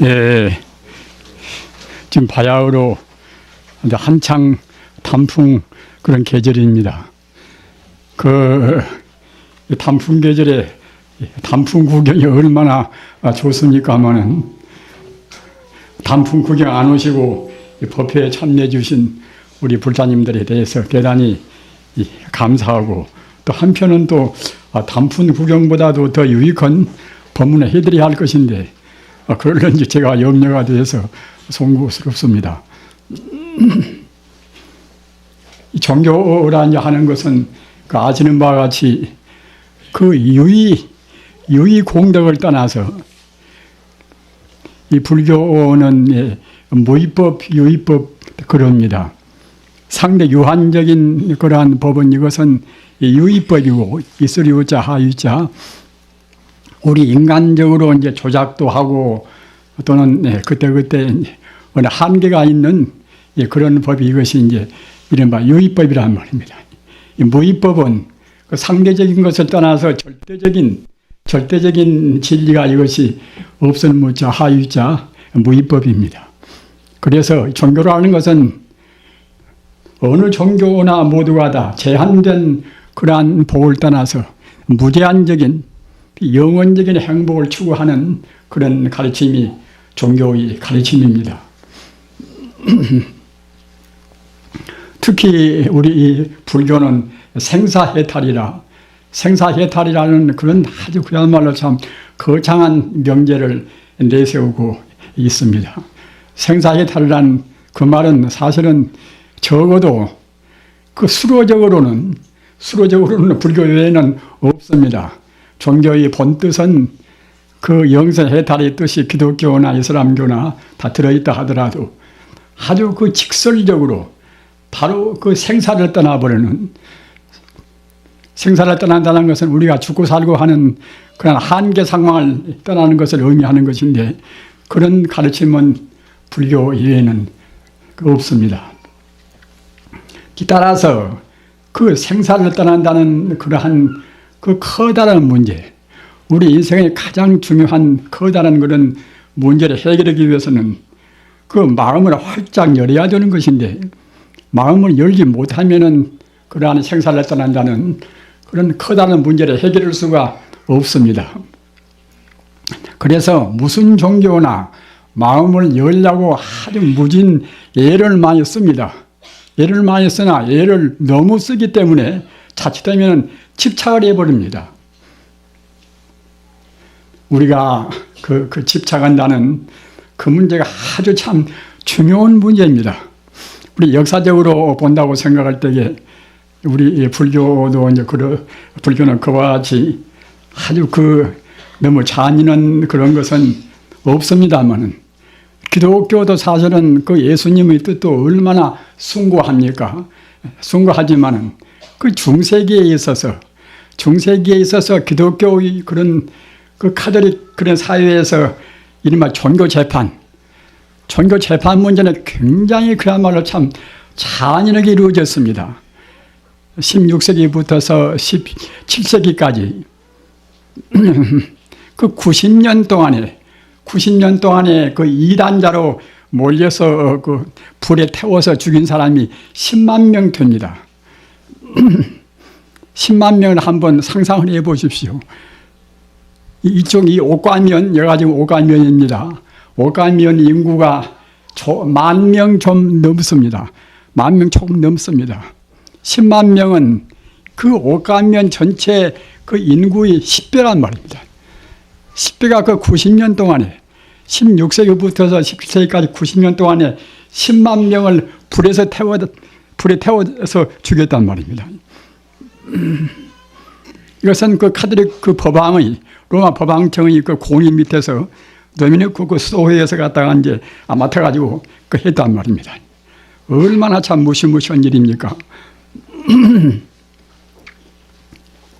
예, 지금 바야흐로 이제 한창 단풍 그런 계절입니다. 그 단풍 계절에 단풍 구경이 얼마나 좋습니까 하면은 단풍 구경 안 오시고 법회에 참여해 주신 우리 불자님들에 대해서 대단히 감사하고, 또 한편은 또 단풍 구경보다도 더 유익한 법문을 해드려야 할 것인데 그런지 제가 염려가 돼서 송구스럽습니다. 종교라 하는 것은 아시는 바와 같이 그 유의 공덕을 떠나서 이 불교는 무의법, 유의법 그럽니다. 상대 유한적인 그러한 법은 이것은 유의법이고, 있을 유자 하유자, 우리 인간적으로 이제 조작도 하고 또는 그때그때 어느 한계가 있는 그런 법이 이것이 이제 이른바 유의법이란 말입니다. 이 무의법은 그 상대적인 것을 떠나서 절대적인 진리가 이것이 없을 무자 하유자 무의법입니다. 그래서 종교라는 것은 어느 종교나 모두가 다 제한된 그러한 복을 떠나서 무제한적인 영원적인 행복을 추구하는 그런 가르침이 종교의 가르침입니다. 특히 우리 불교는 생사해탈이라는 그런 아주 그야말로 참 거창한 명제를 내세우고 있습니다. 생사해탈이라는 그 말은 사실은 적어도 그 수로적으로는 불교 외에는 없습니다. 종교의 본뜻은 그 영생해탈의 뜻이 기독교나 이슬람교나 다 들어있다 하더라도 아주 그 직설적으로 바로 그 생사를 떠나버리는, 생사를 떠난다는 것은 우리가 죽고 살고 하는 그런 한계 상황을 떠나는 것을 의미하는 것인데, 그런 가르침은 불교 외에는 없습니다. 따라서 그 생사를 떠난다는 그러한 그 커다란 문제, 우리 인생의 가장 중요한 커다란 그런 문제를 해결하기 위해서는 그 마음을 활짝 열어야 되는 것인데, 마음을 열지 못하면은 그러한 생사를 떠난다는 그런 커다란 문제를 해결할 수가 없습니다. 그래서 무슨 종교나 마음을 열려고 아주 무진 애를 많이 씁니다. 애를 많이 쓰나 애를 너무 쓰기 때문에 자칫하면 집착을 해버립니다. 우리가 그 집착한다는 그 문제가 아주 참 중요한 문제입니다. 우리 역사적으로 본다고 생각할 때에 우리 불교도 이제 불교는 그와 같이 아주 너무 잔인한 그런 것은 없습니다만은, 기독교도 사실은 그 예수님의 뜻도 얼마나 숭고합니까? 숭고하지만은 그 중세기에 있어서 기독교의 그런 그 카톨릭 그런 사회에서 이른바 종교 재판 문제는 굉장히 그야말로 참 잔인하게 이루어졌습니다. 16세기부터서 17세기까지 그 90년 동안에 그 이단자로 몰려서 그 불에 태워서 죽인 사람이 10만 명 됩니다. 10만 명을 한번 상상을 해 보십시오. 이쪽이 옥가면, 여기가 지금 옥가면입니다. 옥가면 인구가 10,000명 좀 넘습니다. 10,000명 조금 넘습니다. 10만 명은 그 옥가면 전체 그 인구의 10배란 말입니다. 10배가 그 90년 동안에, 16세기부터서 17세기까지 90년 동안에 10만 명을 불에 태워서 죽였단 말입니다. 이것은 그 카톨릭 그 로마 법왕청의 그 공의 밑에서 도미니크 그 수도회에서 갖다가 이제 맡아가지고 했단 말입니다. 얼마나 참 무시무시한 일입니까?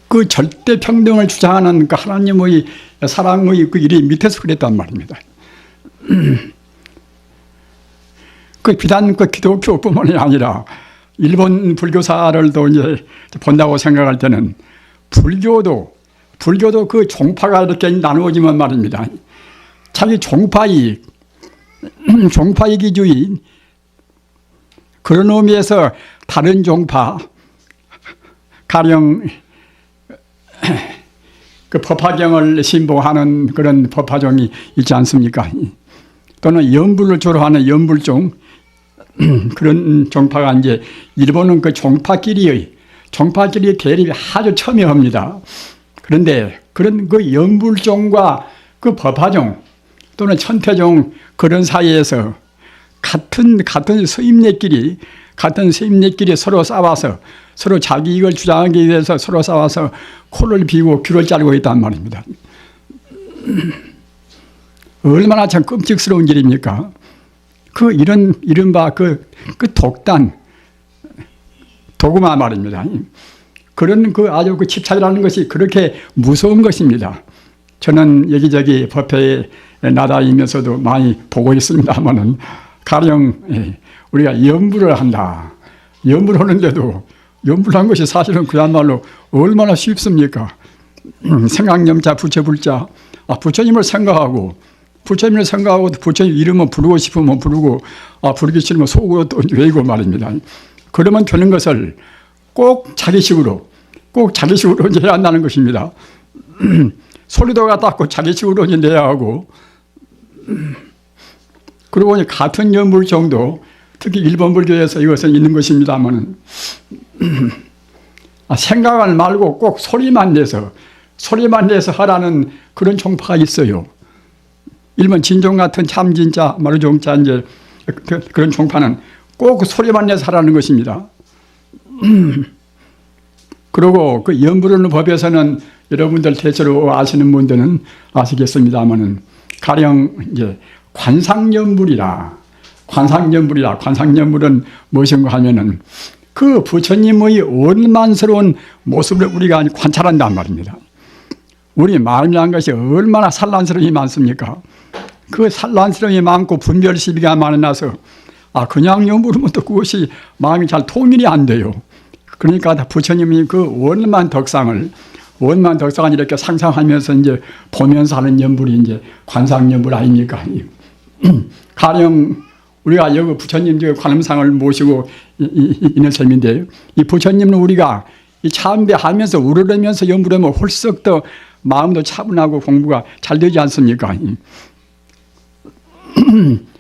그 절대 평등을 주장하는 그 하나님의 사랑의 그 일이 밑에서 그랬단 말입니다. 그 비단 그 기독교뿐만이 아니라 일본 불교사를도 이제 본다고 생각할 때는 불교도 그 종파가 이렇게 나누어지면 말입니다. 자기 종파이익, 종파이익주의 그런 의미에서 다른 종파, 가령 그 법화경을 신봉하는 그런 법화종이 있지 않습니까? 또는 연불을 주로 하는 연불종, 그런 종파가 이제 일본은 그 종파끼리의 대립이 아주 첨예합니다. 그런데 그런 그 연불종과 그 법화종 또는 천태종 그런 사이에서 같은 서임내끼리 서로 싸워서 서로 자기 이익을 주장하기 위해서 서로 싸워서 코를 비고 귀를 자르고 있단 말입니다. 얼마나 참 끔찍스러운 일입니까? 이른바 그 독단, 도구마 말입니다. 그런 아주 집착이라는 것이 그렇게 무서운 것입니다. 저는 여기저기 법회에 나다니면서도 많이 보고 있습니다만은 가령 우리가 연불을 한다. 연불하는데도 연불한 것이 사실은 그야말로 얼마나 쉽습니까? 생각념자 부처불자, 부처님을 생각하고 부처님 이름은 부르고 싶으면 부르고 부르기 싫으면 속으로 또 외우고 말입니다. 그러면 되는 것을 꼭 자기식으로 이제 해야 한다는 것입니다. 소리도 갖다 꼭 자기식으로 이제 내야 하고, 그리고 같은 연불 정도, 특히 일본 불교에서 이것은 있는 것입니다만은 생각을 말고 꼭 소리만 내서 하라는 그런 종파가 있어요. 일본 진종 같은 참진자, 마루종자 이제 그런 종파는 꼭 소리만 내서 하라는 것입니다. 그리고 그 연불하는 법에서는 여러분들 대체로 아시는 분들은 아시겠습니다만은 가령 이제 관상연불은 무엇인가 하면은 그 부처님의 원만스러운 모습을 우리가 관찰한단 말입니다. 우리 마음이라는 것이 얼마나 산란스러움이 많습니까? 그 산란스러움이 많고 분별 시비가 많아서 그냥 연불하면 또 그것이 마음이 잘 통일이 안 돼요. 그러니까 부처님이 그 원만 덕상을 이렇게 상상하면서 이제 보면서 하는 연불이 이제 관상연불 아닙니까? 가령 우리가 여기 부처님 관음상을 모시고 있는 셈인데요. 이 부처님은 우리가 이 참배하면서 우러러면서 연불하면 홀썩 더 마음도 차분하고 공부가 잘 되지 않습니까?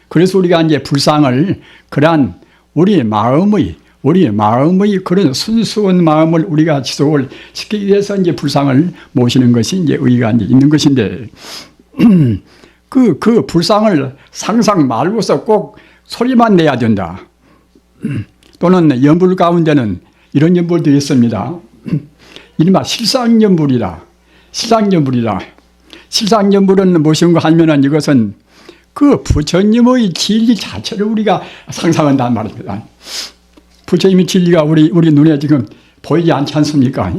그래서 우리가 이제 불상을 그러한 우리 마음의 그런 순수한 마음을 우리가 지속을 시키기 위해서 이제 불상을 모시는 것이 이제 의의가 이제 있는 것인데, 그 불상을 상상 말고서 꼭 소리만 내야 된다. 또는 연불 가운데는 이런 연불도 있습니다. 이른바 실상연불이라. 실상연불은 무엇인가 하면은 이것은 그 부처님의 진리 자체를 우리가 상상한단 말입니다. 부처님의 진리가 우리 눈에 지금 보이지 않지 않습니까?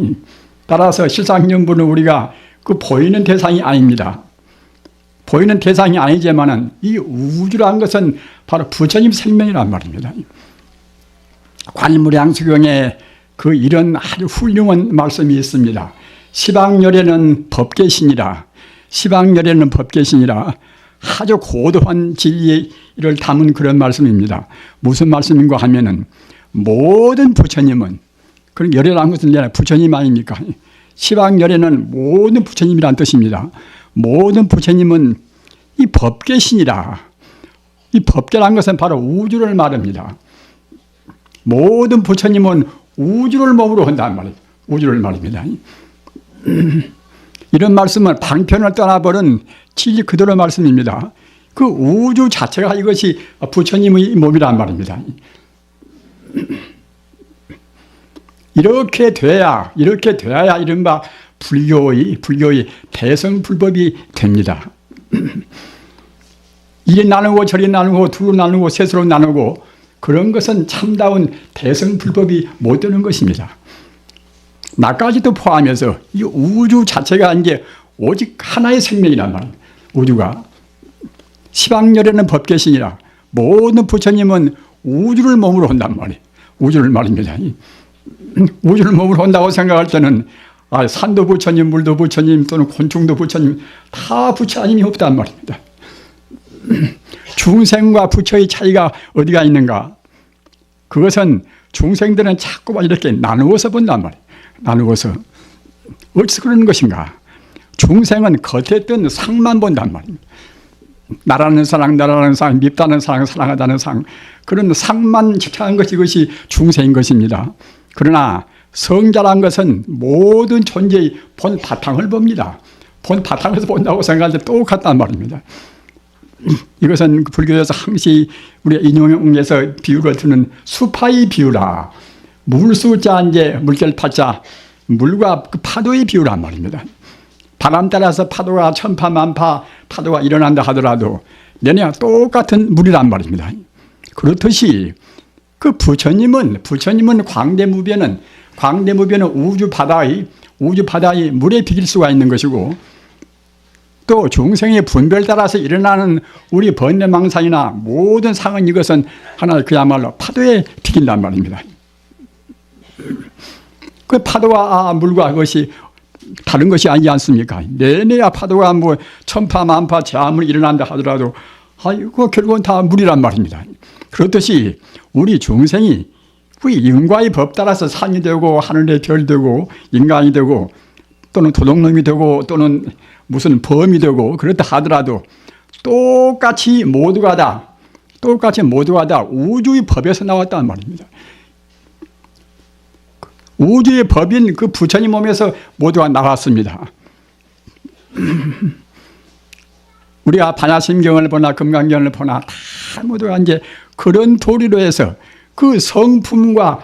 따라서 실상연불은 우리가 그 보이는 대상이 아닙니다. 보이는 대상이 아니지만은 이 우주라는 것은 바로 부처님 생명이란 말입니다. 관무량수경에 이런 아주 훌륭한 말씀이 있습니다. 시방열에는 법계신이라 아주 고도한 진리를 담은 그런 말씀입니다. 무슨 말씀인가 하면은 모든 부처님은, 그런 열애라는 것은 부처님 아닙니까? 시방열에는 모든 부처님이란 뜻입니다. 모든 부처님은 이 법계신이라. 이 법계라는 것은 바로 우주를 말합니다. 모든 부처님은 우주를 몸으로 한다는 말이에요. 우주를 말입니다. 이런 말씀은 방편을 떠나버린 진리 그대로 말씀입니다. 그 우주 자체가 이것이 부처님의 몸이란 말입니다. 이렇게 돼야 이른바 불교의 대성불법이 됩니다. 이리 나누고 저리 나누고 두로 나누고 셋으로 나누고 그런 것은 참다운 대성불법이 못 되는 것입니다. 나까지도 포함해서 이 우주 자체가 이제 오직 하나의 생명이란 말입니다. 우주가 시방열에는 법계신이라 모든 부처님은 우주를 몸으로 한단 말이에요. 우주를 말입니다. 우주를 몸으로 한다고 생각할 때는 산도 부처님, 물도 부처님, 또는 곤충도 부처님 다 부처님이 없단 말입니다. 중생과 부처의 차이가 어디가 있는가? 그것은 중생들은 자꾸만 이렇게 나누어서 본단 말이에요. 나누어서. 어디서 그러는 것인가? 중생은 겉에 뜬 상만 본단 말입니다. 나라는 사랑, 나라는 사랑, 밉다는 사랑, 사랑하다는 사랑, 그런 상만 집착한 것이 이것이 중생인 것입니다. 그러나 성자란 것은 모든 존재의 본 바탕을 봅니다. 본 바탕에서 본다고 생각할 때 똑같단 말입니다. 이것은 불교에서 항시 우리가 인용에서 비유를 드는 수파의 비유라. 물수자 이제 물결 타자, 물과 그 파도의 비유란 말입니다. 바람 따라서 파도가 천파만파 파도가 일어난다 하더라도 내내 똑같은 물이란 말입니다. 그렇듯이 그 부처님은 광대무변은 우주 바다의 물에 비길 수가 있는 것이고, 또 중생의 분별 따라서 일어나는 우리 번뇌망상이나 모든 상은 이것은 하나의 그야말로 파도에 비긴단 말입니다. 그 파도와 물과 그것이 다른 것이 아니지 않습니까? 내내야 파도가 뭐 천파 만파 제아물이 일어난다 하더라도 이거 결국은 다 물이란 말입니다. 그렇듯이 우리 중생이 우리 인과의 법 따라서 산이 되고 하늘의 별 되고 인간이 되고 또는 도둑놈이 되고 또는 무슨 범이 되고 그렇다 하더라도 똑같이 모두가 다 우주의 법에서 나왔단 말입니다. 우주의 법인 그 부처님 몸에서 모두가 나왔습니다. 우리가 반야심경을 보나 금강경을 보나 다 모두가 이제 그런 도리로 해서 그 성품과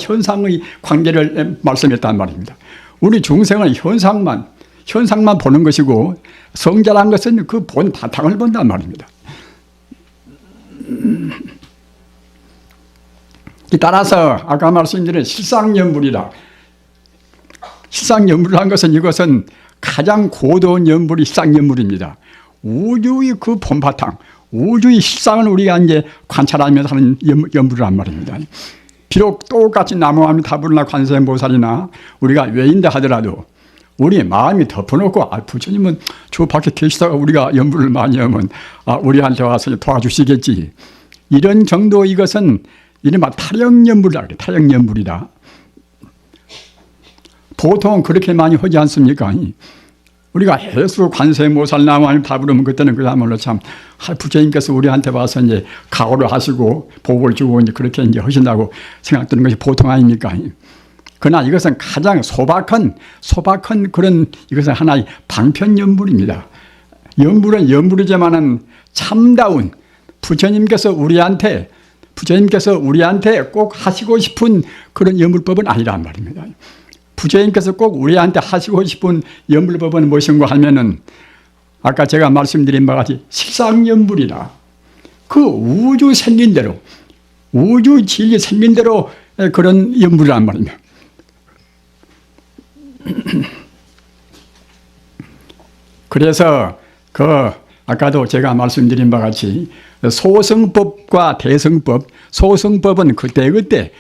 현상의 관계를 말씀했단 말입니다. 우리 중생은 현상만 보는 것이고 성자란 것은 그 본 바탕을 본단 말입니다. 따라서 아까 말씀드린 실상연불이라. 실상연불이라는 것은 이것은 가장 고도한 연불이 실상연불입니다. 우주의 그 본바탕, 우주의 실상을 우리가 이제 관찰하면서 하는 연불이란 말입니다. 비록 똑같이 나무아미타불이나 관세음보살이나 우리가 외인다 하더라도 우리 마음이 덮어놓고 부처님은 저 밖에 계시다가 우리가 연불을 많이 하면 우리한테 와서 도와주시겠지. 이런 정도 이것은 이른바 타령연불이라 그래. 타령연불이다. 보통 그렇게 많이 하지 않습니까? 우리가 해수 관세음보살 나무아미타 다 부르면 그때는 그야말로 참 부처님께서 우리한테 와서 이제 각오를 하시고 복을 주고 이제 그렇게 이제 하신다고 생각되는 것이 보통 아닙니까? 그러나 이것은 가장 소박한 그런 이것은 하나의 방편연불입니다. 연불은 연불이지만은 참다운 부처님께서 우리한테 꼭 하시고 싶은 그런 연불법은 아니란 말입니다. 부처님께서 꼭 우리한테 하시고 싶은 연불법은 무엇인가 하면은 아까 제가 말씀드린 바와 같이 식상연불이라. 그 우주 생긴 대로, 우주 진리 생긴 대로 그런 연불이란 말입니다. 그래서 아까도 제가 말씀드린 바와 같이 소승법과 대승법, 소승법은 그때그때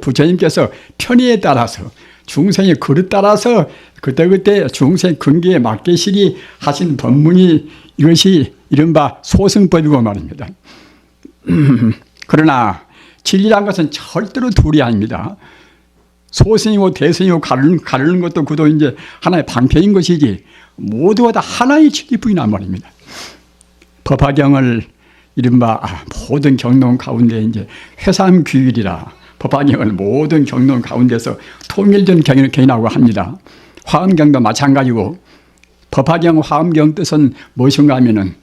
부처님께서 편의에 따라서 중생의 그릇 따라서 그때그때 중생 근기에 맞게 시리 하신 법문이 이것이 이른바 소승법이고 말입니다. 그러나 진리란 것은 절대로 둘이 아닙니다. 소승이고 대승이고 가르는 것도 그도 이제 하나의 방편인 것이지 모두가 다 하나의 진리뿐이란 말입니다. 법화경을 이른바 모든 경론 가운데 이제 회삼규율이라 법화경을 모든 경론 가운데서 통일된 경이라고 합니다. 화엄경도 마찬가지고 법화경 화엄경 뜻은 무엇인가 하면은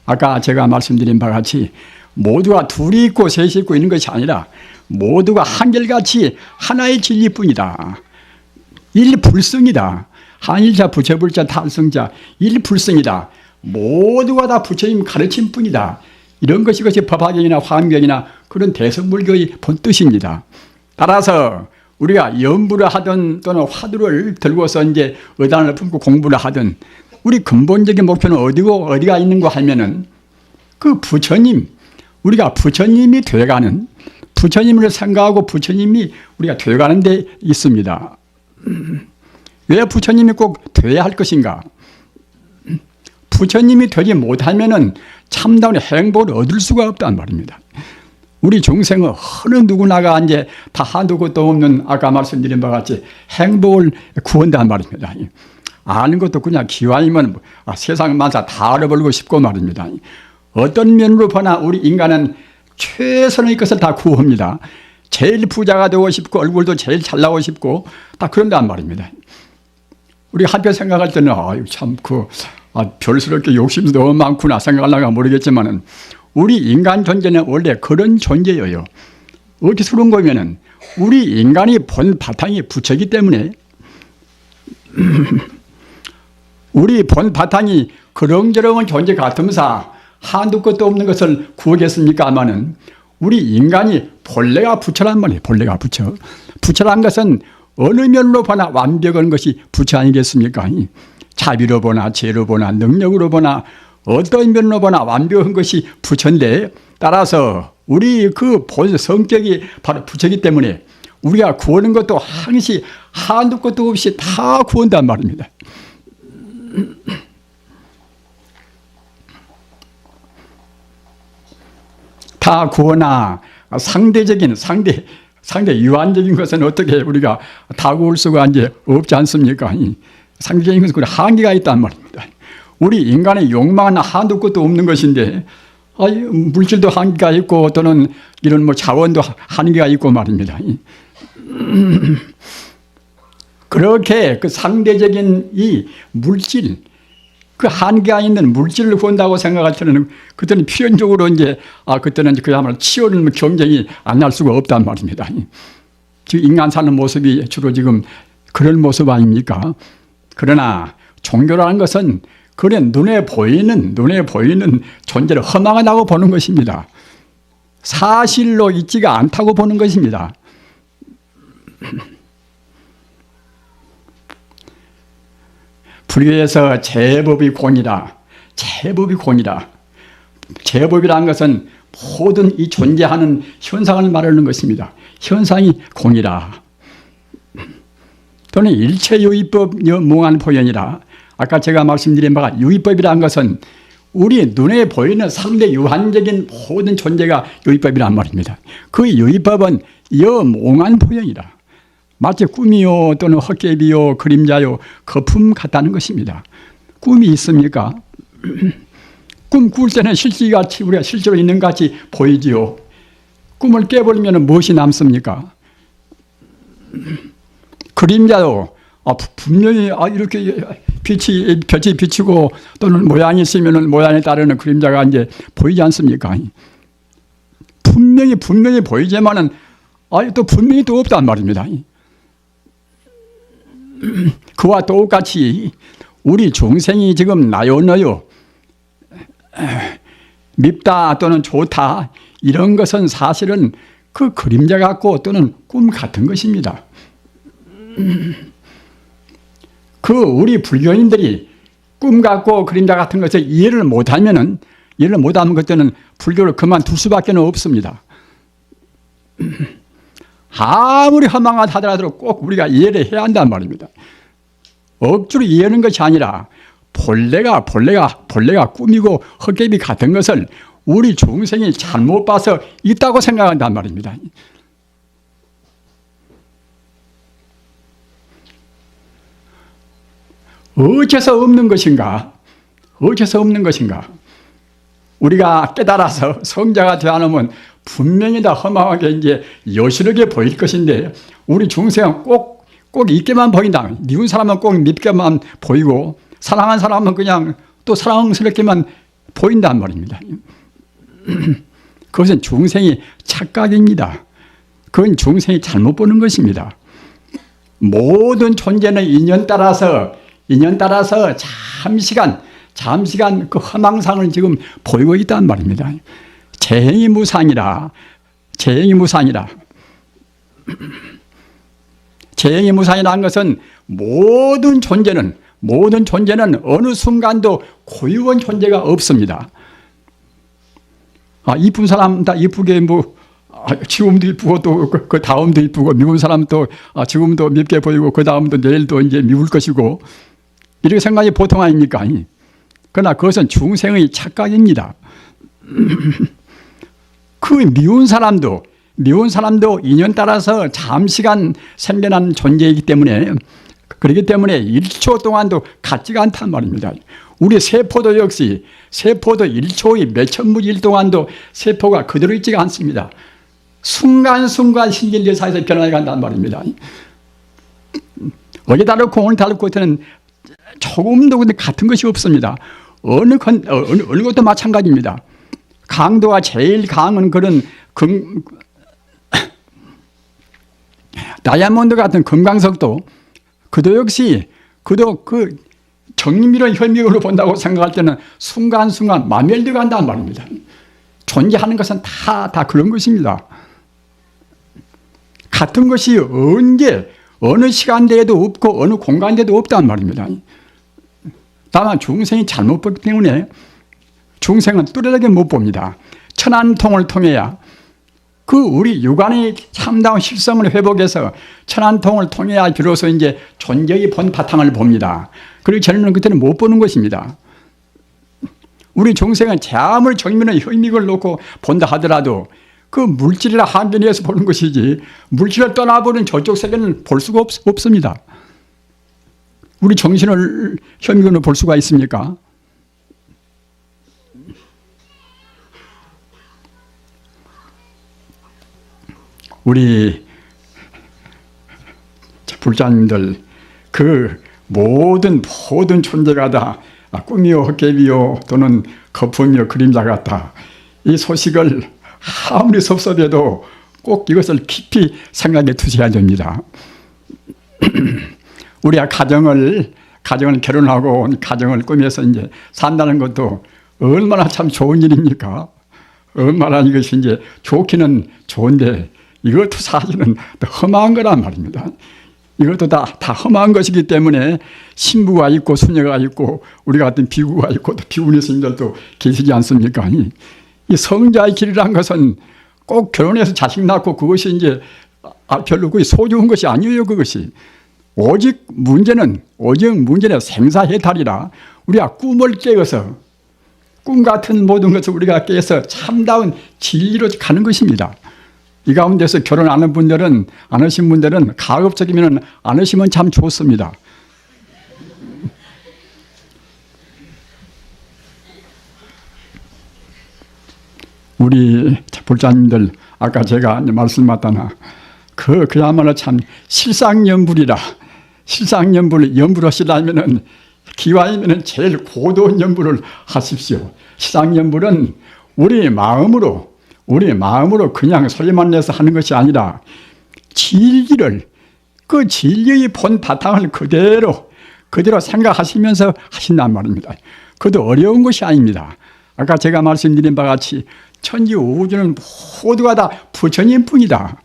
아까 제가 말씀드린 바와 같이 모두가 둘이 있고 셋이 있고 있는 것이 아니라 모두가 한결같이 하나의 진리뿐이다. 일불성이다. 한일자 부처불자 탈성자 일불성이다. 모두가 다 부처님 가르침뿐이다. 이런 것이 법화경이나 화엄경이나 그런 대성불교의 본뜻입니다. 따라서 우리가 연불을 하든 또는 화두를 들고서 이제 의단을 품고 공부를 하든 우리 근본적인 목표는 어디가 있는가 하면은 그 부처님, 우리가 부처님이 되어가는, 부처님을 생각하고 부처님이 우리가 되어가는 데 있습니다. 왜 부처님이 꼭 되어야 할 것인가? 부처님이 되지 못하면은 참다운 행복을 얻을 수가 없단 말입니다. 우리 중생은 어느 누구나가 이제 다 한두 것도 없는 아까 말씀드린 바와 같이 행복을 구한단 말입니다. 아는 것도 그냥 기왕이면 세상 만사 다 알아버리고 싶고 말입니다. 어떤 면으로 보나 우리 인간은 최선의 것을 다 구합니다. 제일 부자가 되고 싶고 얼굴도 제일 잘 나오고 싶고 다 그런단 말입니다. 우리 한편 생각할 때는 별스럽게 욕심도 너무 많구나 생각하려가 모르겠지만은 우리 인간 존재는 원래 그런 존재예요. 어디서 그런 거면은 우리 인간이 본 바탕이 부처이기 때문에 우리 본 바탕이 그렁저렁한 존재 같으면서 한두 것도 없는 것을 구하겠습니까? 하면은 우리 인간이 본래가 부처란 말이에요. 본래가 부처. 부처란 것은 어느 면으로 보나 완벽한 것이 부처 아니겠습니까? 자비로 보나 죄로 보나 능력으로 보나 어떤 면으로 보나 완벽한 것이 부처인데 따라서 우리 그 본 성격이 바로 부처이기 때문에 우리가 구하는 것도 항시 한두 것도 없이 다 구한단 말입니다. 다 구하나 상대 유한적인 것은 어떻게 우리가 다 구할 수가 이제 없지 않습니까? 상대적인 것은 한계가 있단 말입니다. 우리 인간의 욕망은 한두 것도 없는 것인데 물질도 한계가 있고 또는 이런 자원도 한계가 있고 말입니다. 그렇게 그 상대적인 이 물질, 그 한계가 있는 물질을 구한다고 생각할 때는 그때는 필연적으로 이제 그때는 그야말로 치열한 경쟁이 안 날 수가 없단 말입니다. 지금 인간 사는 모습이 주로 지금 그런 모습 아닙니까? 그러나 종교라는 것은 그래 눈에 보이는 존재를 허망하다고 보는 것입니다. 사실로 있지가 않다고 보는 것입니다. 불교에서 제법이 공이라. 제법이라는 것은 모든 이 존재하는 현상을 말하는 것입니다. 현상이 공이라. 또는 일체유의법 몽한 포현이라. 아까 제가 말씀드린 바가 유의법이라는 것은 우리 눈에 보이는 상대 유한적인 모든 존재가 유의법이란 말입니다. 그 유의법은 몽한 포현이라. 마치 꿈이요 또는 헛개비요 그림자요 거품 같다는 것입니다. 꿈이 있습니까? 꿈 꿀 때는 실질같이 우리가 실제로 있는 것 같이 보이지요. 꿈을 깨버리면 무엇이 남습니까? 그림자요. 분명히 이렇게 빛이 비치고 또는 모양이 있으면 모양에 따르는 그림자가 이제 보이지 않습니까? 분명히 보이지만은 또 분명히 또 없단 말입니다. 그와 똑같이 우리 중생이 지금 나요 너요 밉다 또는 좋다 이런 것은 사실은 그 그림자 같고 또는 꿈 같은 것입니다. 그 우리 불교인들이 꿈 같고 그림자 같은 것을 이해를 못하면 그때는 불교를 그만둘 수밖에 없습니다. 아무리 허망하다 하더라도 꼭 우리가 이해를 해야 한단 말입니다. 억지로 이해하는 것이 아니라 본래가 꿈이고 헛개비 같은 것을 우리 중생이 잘못 봐서 있다고 생각한단 말입니다. 어째서 없는 것인가? 우리가 깨달아서 성자가 되어 놓으면 분명히 다 허망하게 이제 여실하게 보일 것인데 우리 중생은 꼭 있게만 보인다. 미운 사람은 꼭 밉게만 보이고 사랑한 사람은 그냥 또 사랑스럽게만 보인단 말입니다. 그것은 중생이 착각입니다. 그건 중생이 잘못 보는 것입니다. 모든 존재는 인연 따라서 잠시간 그 허망상을 지금 보이고 있단 말입니다. 재행이 무상이라. 재행이 무상이라는 것은 모든 존재는 어느 순간도 고유한 존재가 없습니다. 이쁜 사람 다 이쁘게 지금도 이쁘고 또 그 다음도 이쁘고 미운 사람도 지금도 밉게 보이고 그 다음도 내일도 이제 미울 것이고 이렇게 생각이 보통 아닙니까? 그러나 그것은 중생의 착각입니다. 그 미운 사람도 인연 따라서 잠시간 생겨난 존재이기 때문에, 그렇기 때문에 1초 동안도 같지가 않단 말입니다. 우리 세포도 역시, 세포도 1초의 몇천분일 동안도 세포가 그대로 있지가 않습니다. 순간순간 신경제사에서 변화해 간단 말입니다. 어제 다르고 오늘 다르고 저는 조금도 같은 것이 없습니다. 어느 것도 마찬가지입니다. 강도가 제일 강한 그런 다이아몬드 같은 금강석도 그도 역시 그도 그 정밀한 현미경으로 본다고 생각할 때는 순간순간 마멸되어 간단 말입니다. 존재하는 것은 다 그런 것입니다. 같은 것이 언제 어느 시간대에도 없고 어느 공간대에도 없단 말입니다. 다만 중생이 잘못 보기 때문에 중생은 뚜렷하게 못 봅니다. 천안통을 통해야 그 우리 육안의 참다운 실성을 회복해서 천안통을 통해야 비로소 이제 존재의 본 바탕을 봅니다. 그리고 저는 그때는 못 보는 것입니다. 우리 중생은 아무리 정면에 현미경을 놓고 본다 하더라도 그 물질이나 한견에서 보는 것이지 물질을 떠나보는 저쪽 세계는 볼 수가 없습니다. 우리 정신을 현미경으로 볼 수가 있습니까? 우리 불자님들 그 모든 존재가 다 꿈이요 헛개비요 또는 거품이요 그림자 같다. 이 소식을 아무리 섭섭해도 꼭 이것을 깊이 생각해 두셔야 됩니다. 우리가 가정을 결혼하고 가정을 꾸며서 이제 산다는 것도 얼마나 참 좋은 일입니까? 얼마나 이것이 이제 좋기는 좋은데 이것도 사실은 험한 거란 말입니다. 이것도 다 험한 것이기 때문에 신부가 있고 수녀가 있고 우리 같은 비구가 있고 또 비구니 스님들도 계시지 않습니까? 이 성자의 길이란 것은 꼭 결혼해서 자식 낳고 그것이 이제 별로 그게 소중한 것이 아니에요. 그것이 오직 문제는 생사해탈이라 우리가 꿈을 깨어서 꿈 같은 모든 것을 우리가 깨서 참다운 진리로 가는 것입니다. 이 가운데서 결혼 안 하신 분들은 가급적이면 안 하시면 참 좋습니다. 우리 불자님들 아까 제가 말씀하다나 그야말로 참 실상연불이라. 연불 하시려면은 기왕이면은 제일 고도한 연불을 하십시오. 실상연불은 우리 마음으로 그냥 소리만 내서 하는 것이 아니라 그 진리의 본 바탕을 그대로 생각하시면서 하신단 말입니다. 그것도 어려운 것이 아닙니다. 아까 제가 말씀드린 바와 같이 천지 우주는 모두가 다 부처님 뿐이다.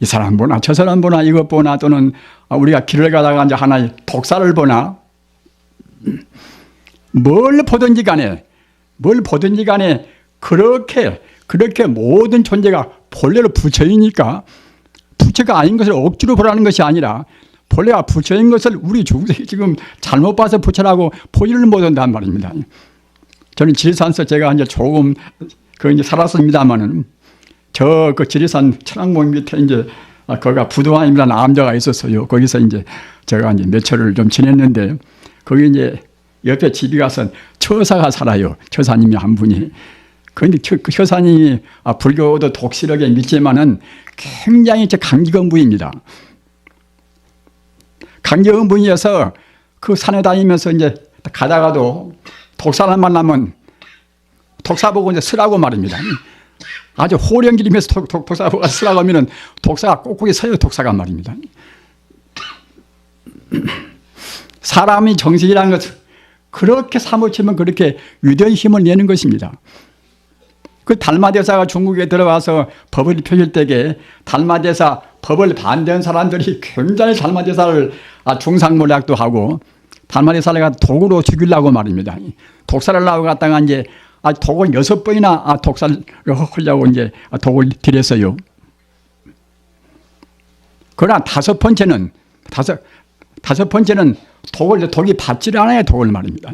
이 사람 보나 저 사람 보나 이것 보나 또는 우리가 길을 가다가 이제 하나의 독사를 보나 뭘 보든지 간에 그렇게 모든 존재가 본래로 부처이니까 부처가 아닌 것을 억지로 보라는 것이 아니라 본래가 부처인 것을 우리 중생이 지금 잘못 봐서 부처라고 포기를 못한단 말입니다. 저는 지리산에서 제가 이제 조금 이제 살았습니다만은 그 지리산 천왕봉 밑에 이제 거기가 부두환이라는 암자가 있었어요. 거기서 이제 제가 이제 며칠을 좀 지냈는데 거기 이제 옆에 집이 가서 처사가 살아요. 처사님이 한 분이. 그런데 그 처사님이 불교도 독실하게 믿지만은 굉장히 강기건 부입니다. 강기건 부이어서 그 산에 다니면서 이제 가다가도 독사를 만나면 독사 보고 이제 쓰라고 말입니다. 아주 호령기리면서 독사 보고 쓰라고 하면은 독사가 꼿꼿이 서요. 독사가 말입니다. 사람이 정신이라는 것을 그렇게 사무치면 그렇게 위대한 힘을 내는 것입니다. 그 달마대사가 중국에 들어와서 법을 펴질 때에 달마대사 법을 반대한 사람들이 굉장히 달마대사를 중상모략도 하고 달마대사를 독으로 죽이려고 말입니다. 독사를 하고 갔다가 이제 독을 6번이나 독사를 하려고 이제 독을 들였어요. 그러나 다섯 번째는 독이 받지를 않아요. 독을 말입니다.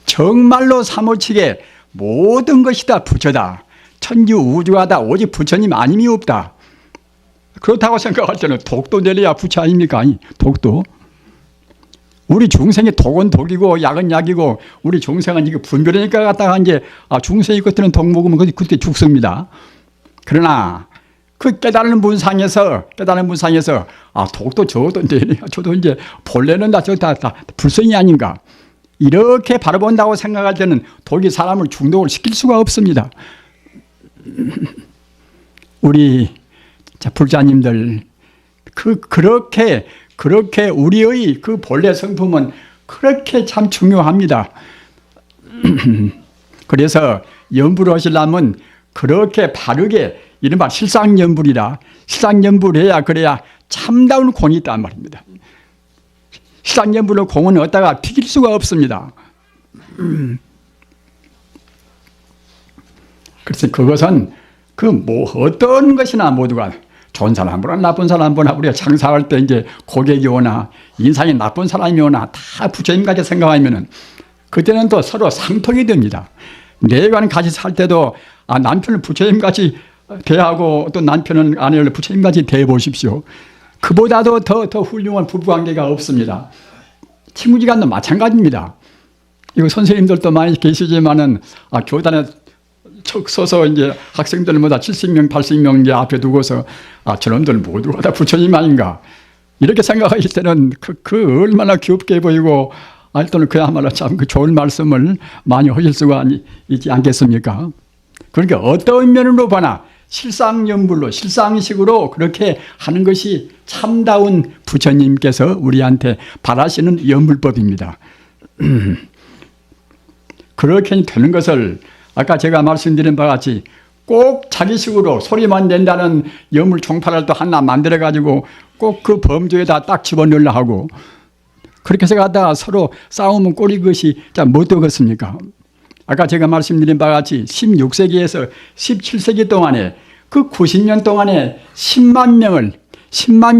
정말로 사무치게 모든 것이 다 부처다. 천지 우주가 다 오직 부처님 아님이 없다. 그렇다고 생각할 때는 독도 내려야 부처 아닙니까? 아니, 독도. 우리 중생이 독은 독이고 약은 약이고 우리 중생은 이거 분별하니까 갖다가 이제 중생이 그때는 독 먹으면 그때 죽습니다. 그러나 그 깨달은 문상에서 독도 저도 내려야 저도 이제 본래는 다 불성이 아닌가. 이렇게 바라본다고 생각할 때는 독이 사람을 중독을 시킬 수가 없습니다. 우리 불자님들 그렇게 우리의 그 본래 성품은 그렇게 참 중요합니다. 그래서 연불을 하시려면 그렇게 바르게 이른바 실상연불이라 실상연불해야 그래야 참다운 공이 있단 말입니다. 실상연불의 공은 어디다가 튀길 수가 없습니다. 그래서 그것은 어떤 것이나 모두가 좋은 사람보나 나쁜 사람보나 우리가 장사할 때 이제 고객이 오나 인상이 나쁜 사람이 오나 다 부처님까지 생각하면은 그때는 또 서로 상통이 됩니다. 내관 같이 살 때도 남편을 부처님같이 대하고 또 남편은 아내를 부처님같이 대해보십시오. 그보다도 더 훌륭한 부부관계가 없습니다. 친구지간도 마찬가지입니다. 이거 선생님들도 많이 계시지만은 교단에 척 서서 이제 학생들마다 70명, 80명 이제 앞에 두고서 저놈들 모두가 다 부처님 아닌가 이렇게 생각하실 때는 그 얼마나 귀엽게 보이고 또는 그야말로 참 그 좋은 말씀을 많이 하실 수가 있지 않겠습니까? 그러니까 어떤 면으로 보나 실상연불로 실상식으로 그렇게 하는 것이 참다운 부처님께서 우리한테 바라시는 연불법입니다. 그렇게 되는 것을 아까 제가 말씀드린 바와 같이 꼭 자기식으로 소리만 낸다는 염을 총파를 또 하나 만들어가지고 꼭 그 범주에다 딱 집어넣으려 하고 그렇게 해서 갖다가 서로 싸우면 꼴이 것이 못 되겠습니까? 아까 제가 말씀드린 바와 같이 16세기에서 17세기 동안에 그 90년 동안에 10만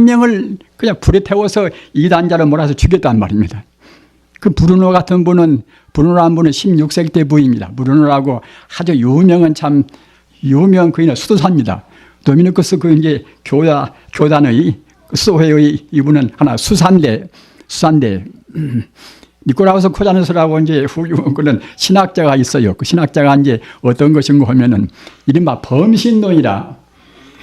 명을 그냥 불에 태워서 이단자로 몰아서 죽였단 말입니다. 그 브루노 같은 분은 브루노라는 분은 16세기 때 부입니다. 브루노라고 아주 유명한 유명 그인은 수도사입니다. 도미니쿠스 그 이제 교단의 수도회의 이분은 하나 수산대 니코라우스 코자누스라고 이제 훌륭한 그런 신학자가 있어요. 그 신학자가 이제 어떤 것인가 하면은 이른바 범신론이라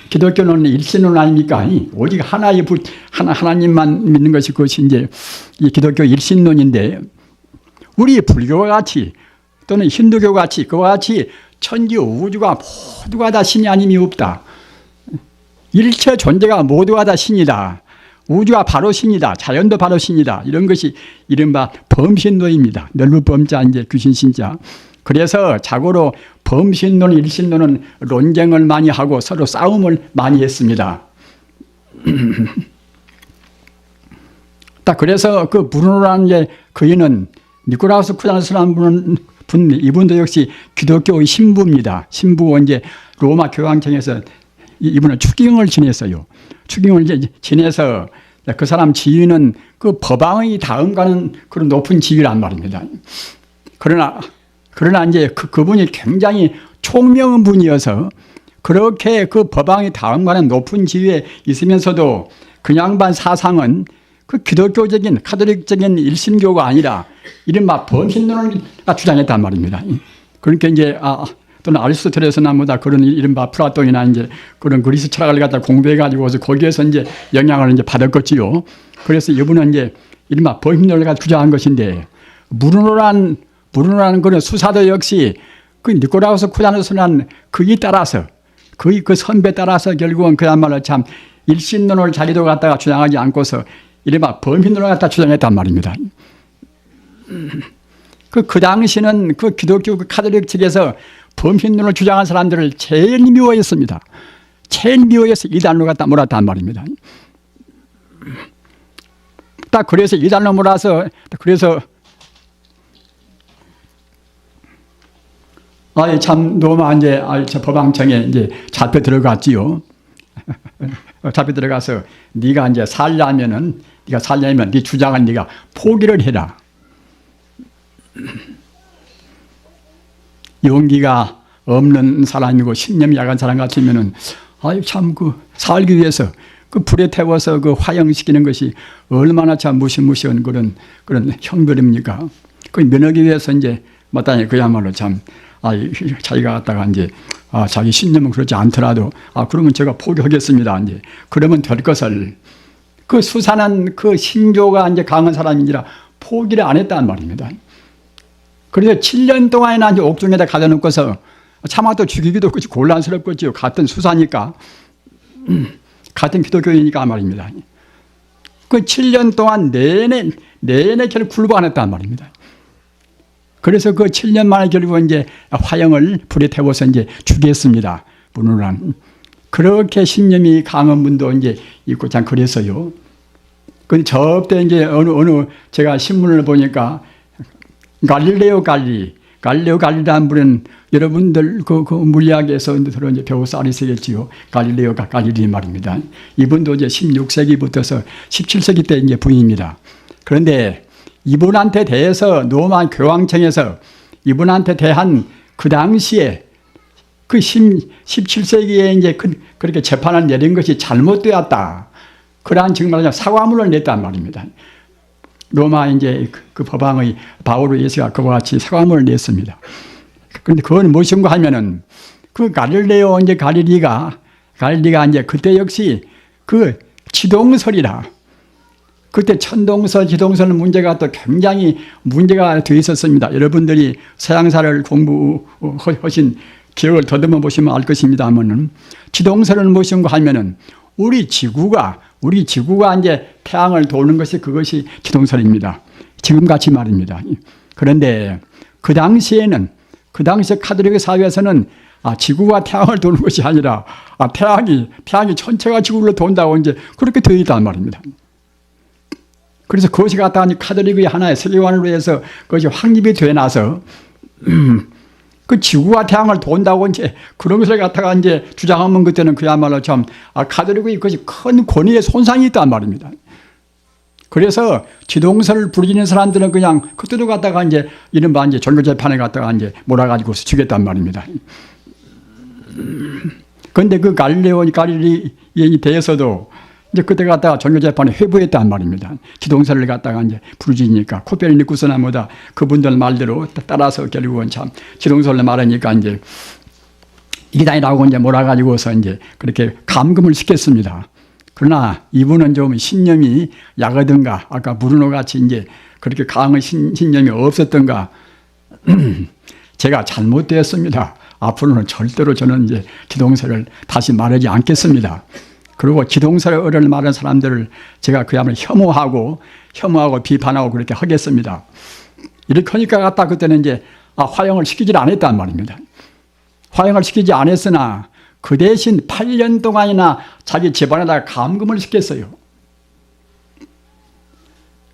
기독교는 일신론 아닙니까? 오직 하나님만 믿는 것이 그것이 이제 이 기독교 일신론인데 우리 불교와 같이 또는 힌두교와 같이 그와 같이 천지 우주가 모두가 다 신이 아님이 없다. 일체 존재가 모두가 다 신이다. 우주가 바로 신이다. 자연도 바로 신이다. 이런 것이 이른바 범신론입니다. 널부범자 이제 귀신신자. 그래서 자고로 범신론, 일신론은 논쟁을 많이 하고 서로 싸움을 많이 했습니다. 딱 그래서 그 브루노라는 그인은 니코라우스 쿠자누스라는 이분도 역시 기독교의 신부입니다. 신부 이제 로마 교황청에서 이분은 추기경을 지냈어요. 추기경을 이제 지내서 그 사람 지위는 그 법왕의 다음 가는 그런 높은 지위란 말입니다. 그러나 이제 그분이 굉장히 총명한 분이어서 그렇게 그 법왕의 다음 가는 높은 지위에 있으면서도 그 양반 사상은 그 기독교적인 카톨릭적인 일신교가 아니라 이른바 범신론을 주장했단 말입니다. 그러니까 이제 또는 아리스토텔레스나 뭐다 그런 이른바 플라톤이나 이제 그런 그리스 철학을 갖다 공부해가지고서 거기에서 이제 영향을 이제 받았겠지요. 그래서 이분은 이제 이른바 범신론을 갖다 주장한 것인데 브루노라는 그런 수사도 역시 그 니코라우스 쿠자누스라는 그에 따라서 그 선배 따라서 결국은 그야말로 참 일신론을 자기도 갖다가 주장하지 않고서 이른바 범신론을 갖다 주장했단 말입니다. 그 당시는 그 기독교 그 카톨릭 측에서 범신론을 주장한 사람들을 제일 미워했습니다. 제일 미워해서 이단으로 갖다 몰았단 말입니다. 딱 그래서 이단으로 몰아서 그래서 참 너무 이제 저 법왕청에 이제 잡혀 들어갔지요. 잡혀 들어가서 네가 살려면 네 주장을 네가 포기를 해라. 용기가 없는 사람이고 신념이 약한 사람 같으면은 아유 참 그 살기 위해서 그 불에 태워서 그 화형시키는 것이 얼마나 참 무시무시한 그런 형벌입니까? 그 면하기 위해서 이제 마땅히 그야말로 참 자기가 갖다가 이제 자기 신념은 그렇지 않더라도 그러면 제가 포기하겠습니다. 이제 그러면 될 것을 그 수산한 그 신조가 이제 강한 사람이니라 포기를 안 했단 말입니다. 그래서 7년 동안이나 이제 옥중에다 가둬놓고서 차마 또 죽이기도 그렇지 곤란스럽겠지요. 같은 수사니까. 같은 기독교이니까 말입니다. 그 7년 동안 내내 결국 굴복 안 했단 말입니다. 그래서 그 7년 만에 결국 이제 화형을 불에 태워서 이제 죽였습니다. 분을 그렇게 신념이 강한 분도 이제 있고 참 그래서요. 근데 저때 이제 어느 제가 신문을 보니까 갈릴레오 갈릴리라는 분은 여러분들 그 물리학에서 들어 이제 배워서 알으시겠지요. 갈릴레오가 갈릴리 말입니다. 이분도 이제 16세기부터서 17세기 때 이제 부인입니다. 그런데 이분한테 대해서 로마 교황청에서 이분한테 대한 그 당시에 그 17세기에 이제 그렇게 재판을 내린 것이 잘못되었다. 그러한 정말 사과문을 냈단 말입니다. 로마 이제 그 법왕의 바오로 예수가 그와 같이 사과문을 냈습니다. 그런데 그건 무엇인가 하면은 그 갈릴레오 이제 갈릴리가 이제 그때 역시 그 지동설이라 그때 천동설, 지동설 문제가 또 굉장히 문제가 되어 있었습니다. 여러분들이 서양사를 공부하신 기억을 더듬어 보시면 알 것입니다만은 지동설은 무엇인가 하면은 우리 지구가 이제 태양을 도는 것이 그것이 지동설입니다. 지금같이 말입니다. 그런데 그 당시에 카톨릭 사회에서는 지구가 태양을 도는 것이 아니라 태양이 전체가 지구를 돈다고 이제 그렇게 되어 있단 말입니다. 그래서 그것이 갖다가 카톨릭의 하나의 세계관으로 해서 그것이 확립이 돼 나서 그 지구와 태양을 돈다고 이제 그런 것을 갖다가 이제 주장하면 그때는 그야말로 참 카톨릭의 그것이 큰 권위의 손상이 있단 말입니다. 그래서 지동설을 부르짖는 사람들은 그냥 그때도 갖다가 이제 이른바 이제 종교재판에 갖다가 이제 몰아가지고 죽였단 말입니다. 그런데 그 갈릴리에 대해서도 이제 그때 갖다가 종교재판에 회부했단 말입니다. 지동설을 갖다가 이제 부르짖으니까 코페르니쿠스나 뭐다 그분들 말대로 따라서 결국은 참 지동설을 말하니까 이제 이단이라고 이제 몰아가지고서 이제 그렇게 감금을 시켰습니다. 그러나 이분은 좀 신념이 약하던가 아까 브루노 같이 이제 그렇게 강한 신념이 없었던가 제가 잘못되었습니다. 앞으로는 절대로 저는 이제 지동설을 다시 말하지 않겠습니다. 그리고 지동설을 말하는 사람들을 제가 그야말로 혐오하고 비판하고 그렇게 하겠습니다. 이렇게 하니까 갖다 그때는 이제 화형을 시키지 않았단 말입니다. 화형을 시키지 않았으나 그 대신 8년 동안이나 자기 집안에다가 감금을 시켰어요.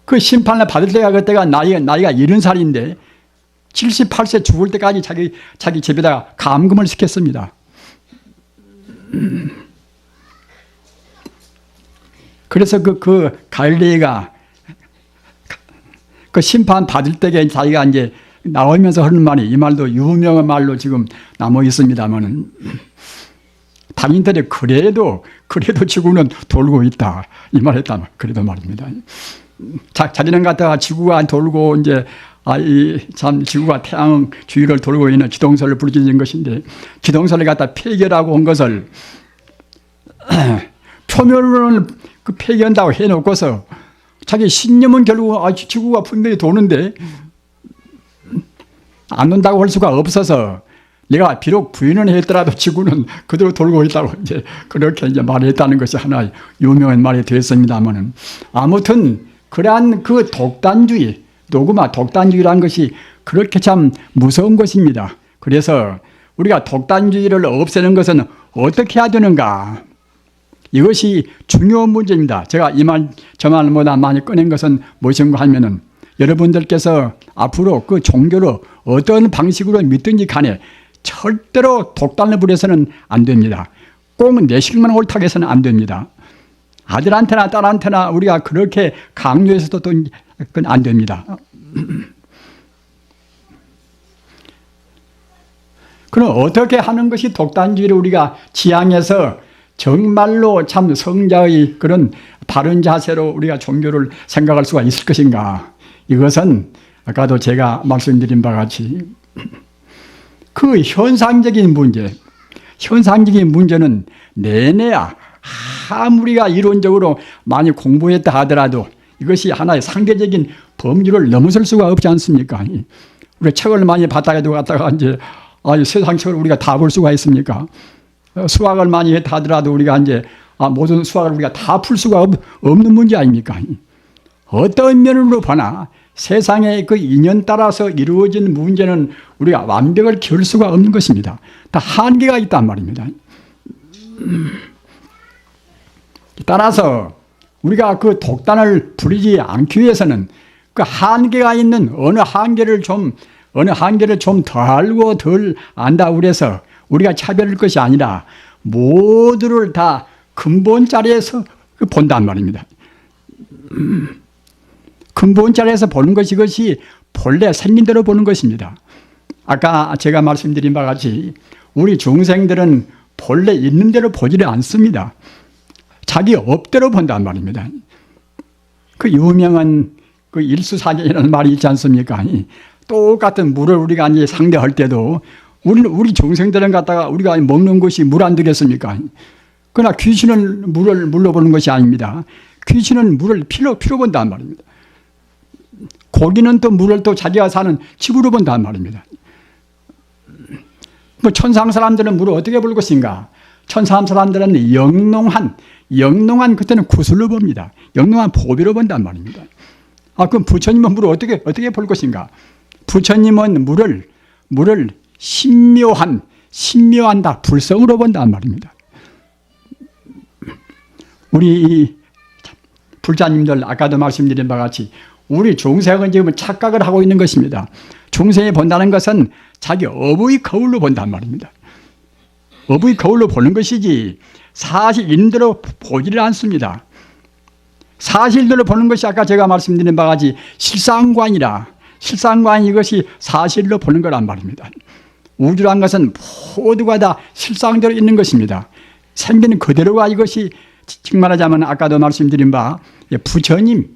그 심판을 받을 때가 그때가 나이가 70살인데 78세 죽을 때까지 자기 집에다가 감금을 시켰습니다. 그래서 그 갈릴리가 그 심판 받을 때에 자기가 이제 나오면서 하는 말이 이 말도 유명한 말로 지금 남아 있습니다만은 당인들이 그래도 지구는 돌고 있다 이 말했다 그래도 말입니다. 자기는 갖다가 지구가 돌고 이제 참 지구가 태양 주위를 돌고 있는 지동설을 부르짖는 것인데 지동설을 갖다 폐결하고 온 것을 표면으로는 그 폐기한다고 해놓고서 자기 신념은 결국 지구가 분명히 도는데 안 돈다고 할 수가 없어서 내가 비록 부인은 했더라도 지구는 그대로 돌고 있다고 이제 그렇게 이제 말했다는 것이 하나의 유명한 말이 되었습니다만은 아무튼 그러한 그 독단주의, 노그마 독단주의라는 것이 그렇게 참 무서운 것입니다. 그래서 우리가 독단주의를 없애는 것은 어떻게 해야 되는가? 이것이 중요한 문제입니다. 제가 저 말보다 많이 꺼낸 것은 무엇인가 하면은 여러분들께서 앞으로 그 종교로 어떤 방식으로 믿든지 간에 절대로 독단을 부려서는 안 됩니다. 꼭 내식만 옳다고 해서는 안 됩니다. 아들한테나 딸한테나 우리가 그렇게 강요해서도 또 그건 안 됩니다. 그럼 어떻게 하는 것이 독단주의를 우리가 지향해서 정말로 참 성자의 그런 바른 자세로 우리가 종교를 생각할 수가 있을 것인가? 이것은 아까도 제가 말씀드린 바와 같이 그 현상적인 문제는 내내야 아무리가 이론적으로 많이 공부했다 하더라도 이것이 하나의 상대적인 범주를 넘어설 수가 없지 않습니까? 우리가 책을 많이 봤다가도 갔다가 이제 세상 책을 우리가 다 볼 수가 있습니까? 수학을 많이 했다 하더라도 우리가 이제 모든 수학을 우리가 다 풀 수가 없는 문제 아닙니까? 어떤 면으로 보나 세상의 그 인연 따라서 이루어진 문제는 우리가 완벽을 기울 수가 없는 것입니다. 다 한계가 있단 말입니다. 따라서 우리가 그 독단을 부리지 않기 위해서는 그 한계가 있는 어느 한계를 좀 더 알고 덜 안다고 그래서 우리가 차별할 것이 아니라 모두를 다 근본 자리에서 본단 말입니다. 근본 자리에서 보는 것이 이것이 본래 생긴 대로 보는 것입니다. 아까 제가 말씀드린 바와 같이 우리 중생들은 본래 있는 대로 보지를 않습니다. 자기 업대로 본단 말입니다. 그 유명한 그 일수사견이라는 말이 있지 않습니까? 똑같은 물을 우리가 이제 상대할 때도 우리 중생들은 갖다가 우리가 먹는 것이 물 안 되겠습니까? 그러나 귀신은 물로 보는 것이 아닙니다. 귀신은 물을 피로 본단 말입니다. 고기는 또 물을 또 자기가 사는 집으로 본단 말입니다. 뭐 천상 사람들은 물을 어떻게 볼 것인가? 천상 사람들은 영롱한 그때는 구슬로 봅니다. 영롱한 보배로 본단 말입니다. 그럼 부처님은 물을 어떻게 볼 것인가? 부처님은 물을 신묘한 다 불성으로 본단 말입니다. 우리 불자님들 아까도 말씀드린 바와 같이 우리 중생은 지금 착각을 하고 있는 것입니다. 중생이 본다는 것은 자기 업의 거울로 본단 말입니다. 업의 거울로 보는 것이지 사실 있는 대로 보지를 않습니다. 사실대로 보는 것이 아까 제가 말씀드린 바와 같이 실상관이라 실상관 이것이 사실로 보는 거란 말입니다. 우주란 것은 모두가 다 실상대로 있는 것입니다. 생기는 그대로가 이것이 즉 말하자면 아까도 말씀드린 바 부처님의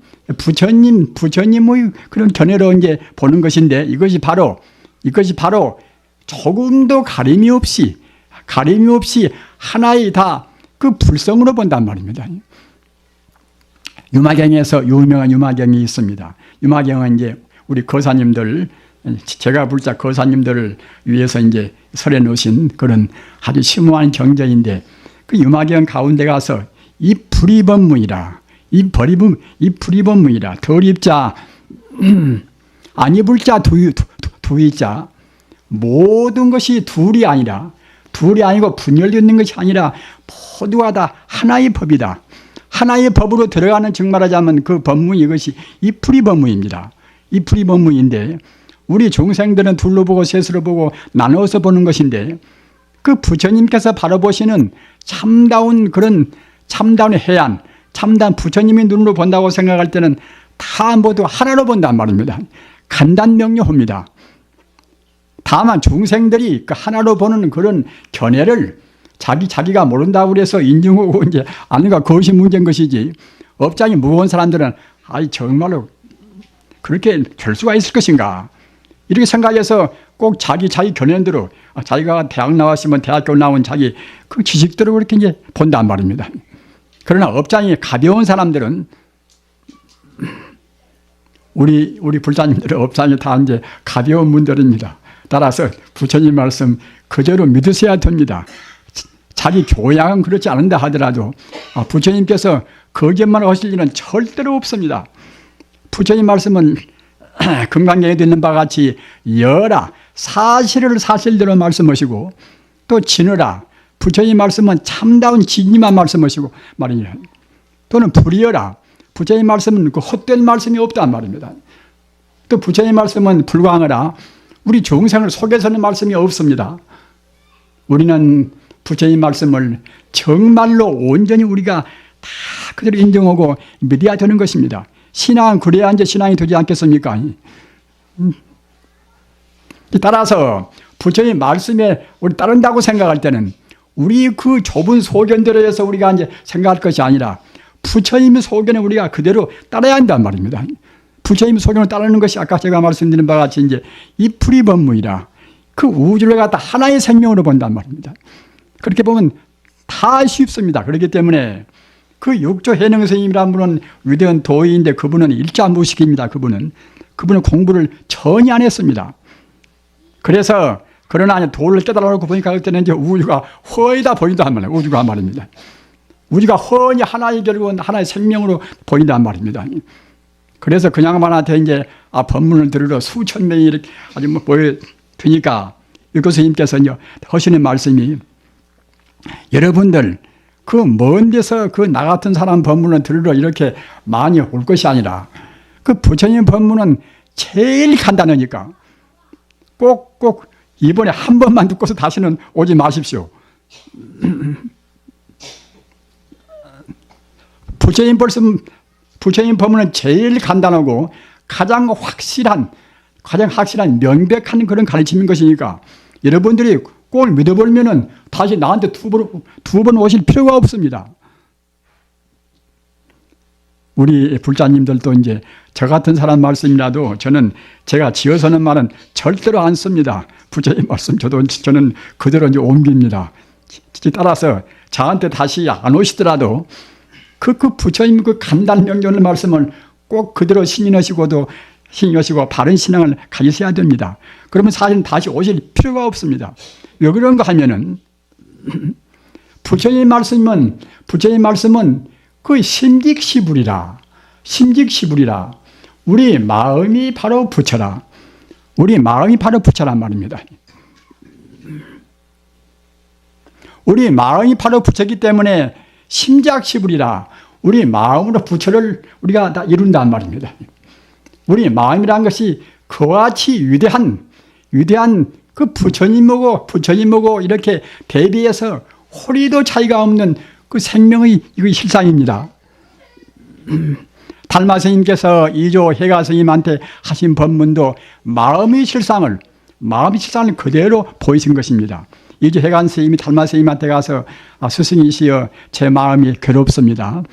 그런 견해로 이제 보는 것인데 이것이 바로 조금도 가림이 없이 하나의 다 그 불성으로 본단 말입니다. 유마경에서 유명한 유마경이 있습니다. 유마경은 이제 우리 거사님들, 제가 불자 거사님들을 위해서 이제 설해 놓으신 그런 아주 심오한 경전인데 그 유마경 가운데 가서 이 불이법무이라 덜 입자 안 입을 자 두이자 모든 것이 둘이 아니고 분열되어 있는 것이 아니라 모두가 다 하나의 법이다. 하나의 법으로 들어가는 즉 말하자면 그 법무 이것이 이풀이 법무입니다. 이풀이 법무인데 우리 중생들은 둘로 보고 셋으로 보고 나누어서 보는 것인데 그 부처님께서 바로 보시는 참다운 해안, 참다운 부처님의 눈으로 본다고 생각할 때는 다 모두 하나로 본단 말입니다. 간단명료합니다. 다만 중생들이 그 하나로 보는 그런 견해를 자기가 모른다고 그래서 인정하고 이제 아는가 그것이 문제인 것이지 업장이 무거운 사람들은 정말로 그렇게 될 수가 있을 것인가 이렇게 생각해서 꼭 자기 견해대로 자기가 대학 나왔으면 대학교 나온 자기 그 지식대로 그렇게 이제 본단 말입니다. 그러나 업장이 가벼운 사람들은 우리 불자님들의 업장이 다 이제 가벼운 분들입니다. 따라서 부처님 말씀 그대로 믿으셔야 됩니다. 자기 교양은 그렇지 않은다 하더라도 부처님께서 거짓말 하실 일은 절대로 없습니다. 부처님 말씀은 금강경에도 있는 바와 같이 여라 사실을 사실대로 말씀하시고 또 지느라 부처님 말씀은 참다운 진리만 말씀하시고 말이냐 또는 불이여라 부처님 말씀은 그 헛된 말씀이 없단 말입니다. 또 부처님 말씀은 불광하라 우리 중생을 속여서는 말씀이 없습니다. 우리는 부처님 말씀을 정말로 온전히 우리가 다 그대로 인정하고 믿어야 되는 것입니다. 신앙은 그래야 이제 신앙이 되지 않겠습니까? 따라서 부처님 말씀에 우리 따른다고 생각할 때는 우리 그 좁은 소견대로 해서 우리가 이제 생각할 것이 아니라 부처님의 소견에 우리가 그대로 따라야 한단 말입니다. 부처님의 소견을 따르는 것이 아까 제가 말씀드린 바와 같이 이제 이 풀이법문이라 그 우주를 갖다 하나의 생명으로 본단 말입니다. 그렇게 보면 다 쉽습니다. 그렇기 때문에 그 육조 해능 스님이라는 분은 위대한 도의인데 그분은 일자무식입니다. 그분은 공부를 전혀 안 했습니다. 그래서 그러나 도를 깨달아놓고 보니까 그때는 이제 우주가 훤히 다 보인단 말이에요. 우주가 말입니다. 우주가 훤히 하나의 결국은 하나의 생명으로 보인단 말입니다. 그래서 그 양반한테 이제 법문을 들으러 수천 명이 이렇게 아주 뭐 보여드니까 육조 스님께서요 하시는 말씀이 여러분들 그 먼 데서 그 나 같은 사람 법문을 들으러 이렇게 많이 올 것이 아니라 그 부처님 법문은 제일 간단하니까 꼭 이번에 한 번만 듣고서 다시는 오지 마십시오. 부처님 법문은 제일 간단하고 가장 확실한 명백한 그런 가르침인 것이니까 여러분들이 꼭 믿어버리면은 다시 나한테 두 번 오실 필요가 없습니다. 우리 불자님들도 이제 저 같은 사람 말씀이라도 제가 지어서는 말은 절대로 안 씁니다. 부처님 말씀 저는 그대로 이제 옮깁니다. 따라서 저한테 다시 안 오시더라도 그 부처님 그 간단 명료한 말씀을 꼭 그대로 신인하시고 바른 신앙을 가지셔야 됩니다. 그러면 사실은 다시 오실 필요가 없습니다. 왜 그런가 하면은 부처님 말씀은 그 심직시불이라 우리 마음이 바로 부처라. 우리 마음이 바로 부처란 말입니다. 우리 마음이 바로 부처이기 때문에 심작시불이라 우리 마음으로 부처를 우리가 다 이룬단 말입니다. 우리 마음이라는 것이 그와 같이 위대한 그 부처님하고 이렇게 대비해서 호리도 차이가 없는 그 생명의 이거 실상입니다. 달마 스님께서 이조 해가 스님한테 하신 법문도 마음의 실상을 그대로 보이신 것입니다. 이조 해가 스님이 달마 스님한테 가서 스승이시여 제 마음이 괴롭습니다.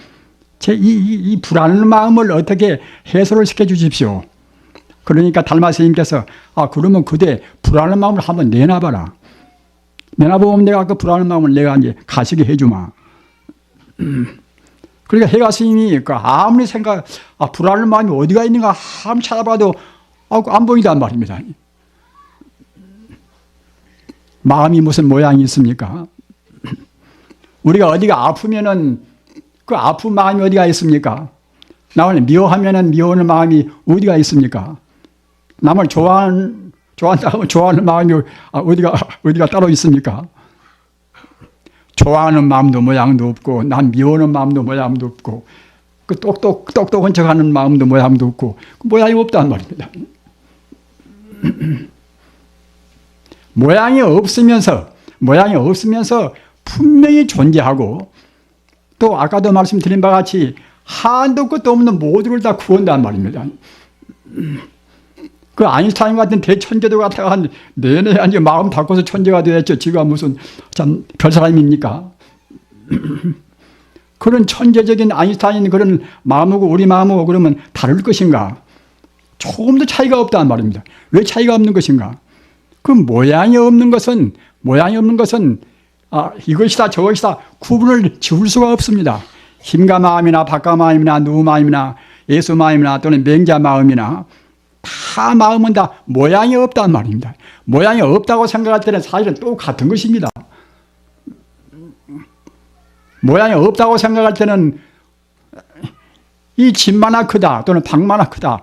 이 불안한 마음을 어떻게 해소를 시켜 주십시오. 그러니까 달마 스님께서 그러면 그대 불안한 마음을 한번 내놔봐라. 내놔보면 내가 그 불안한 마음을 내가 이제 가시게 해주마. 그러니까 해가 스님이 아무리 불안한 마음이 어디가 있는가 아무리 찾아봐도 안 보인단 말입니다. 마음이 무슨 모양이 있습니까? 우리가 어디가 아프면은 그 아픈 마음이 어디가 있습니까? 남을 미워하면은 미워하는 마음이 어디가 있습니까? 남을 좋아하는 마음이 어디가 따로 있습니까? 좋아하는 마음도 모양도 없고, 난 미워하는 마음도 모양도 없고, 그 똑똑한 척하는 마음도 모양도 없고, 그 모양이 없단 말입니다. 모양이 없으면서 분명히 존재하고, 또 아까도 말씀드린 바와 같이 한도 끝도 없는 모두를 다 구한단 말입니다. 그 아인슈타인 같은 대천재도 갖다가 내내 이제 마음 바꿔서 천재가 되었죠. 지가 무슨 참 별사람입니까? 그런 천재적인 아인슈타인 그런 마음하고 우리 마음하고 그러면 다를 것인가? 조금도 차이가 없단 말입니다. 왜 차이가 없는 것인가? 그 모양이 없는 것은 이것이다 저것이다 구분을 지울 수가 없습니다. 힘과 마음이나 박과 마음이나 누구 마음이나 예수 마음이나 또는 맹자 마음이나 다 마음은 다 모양이 없단 말입니다. 모양이 없다고 생각할 때는 사실은 또 같은 것입니다. 모양이 없다고 생각할 때는 이 집마나 크다 또는 방마나 크다.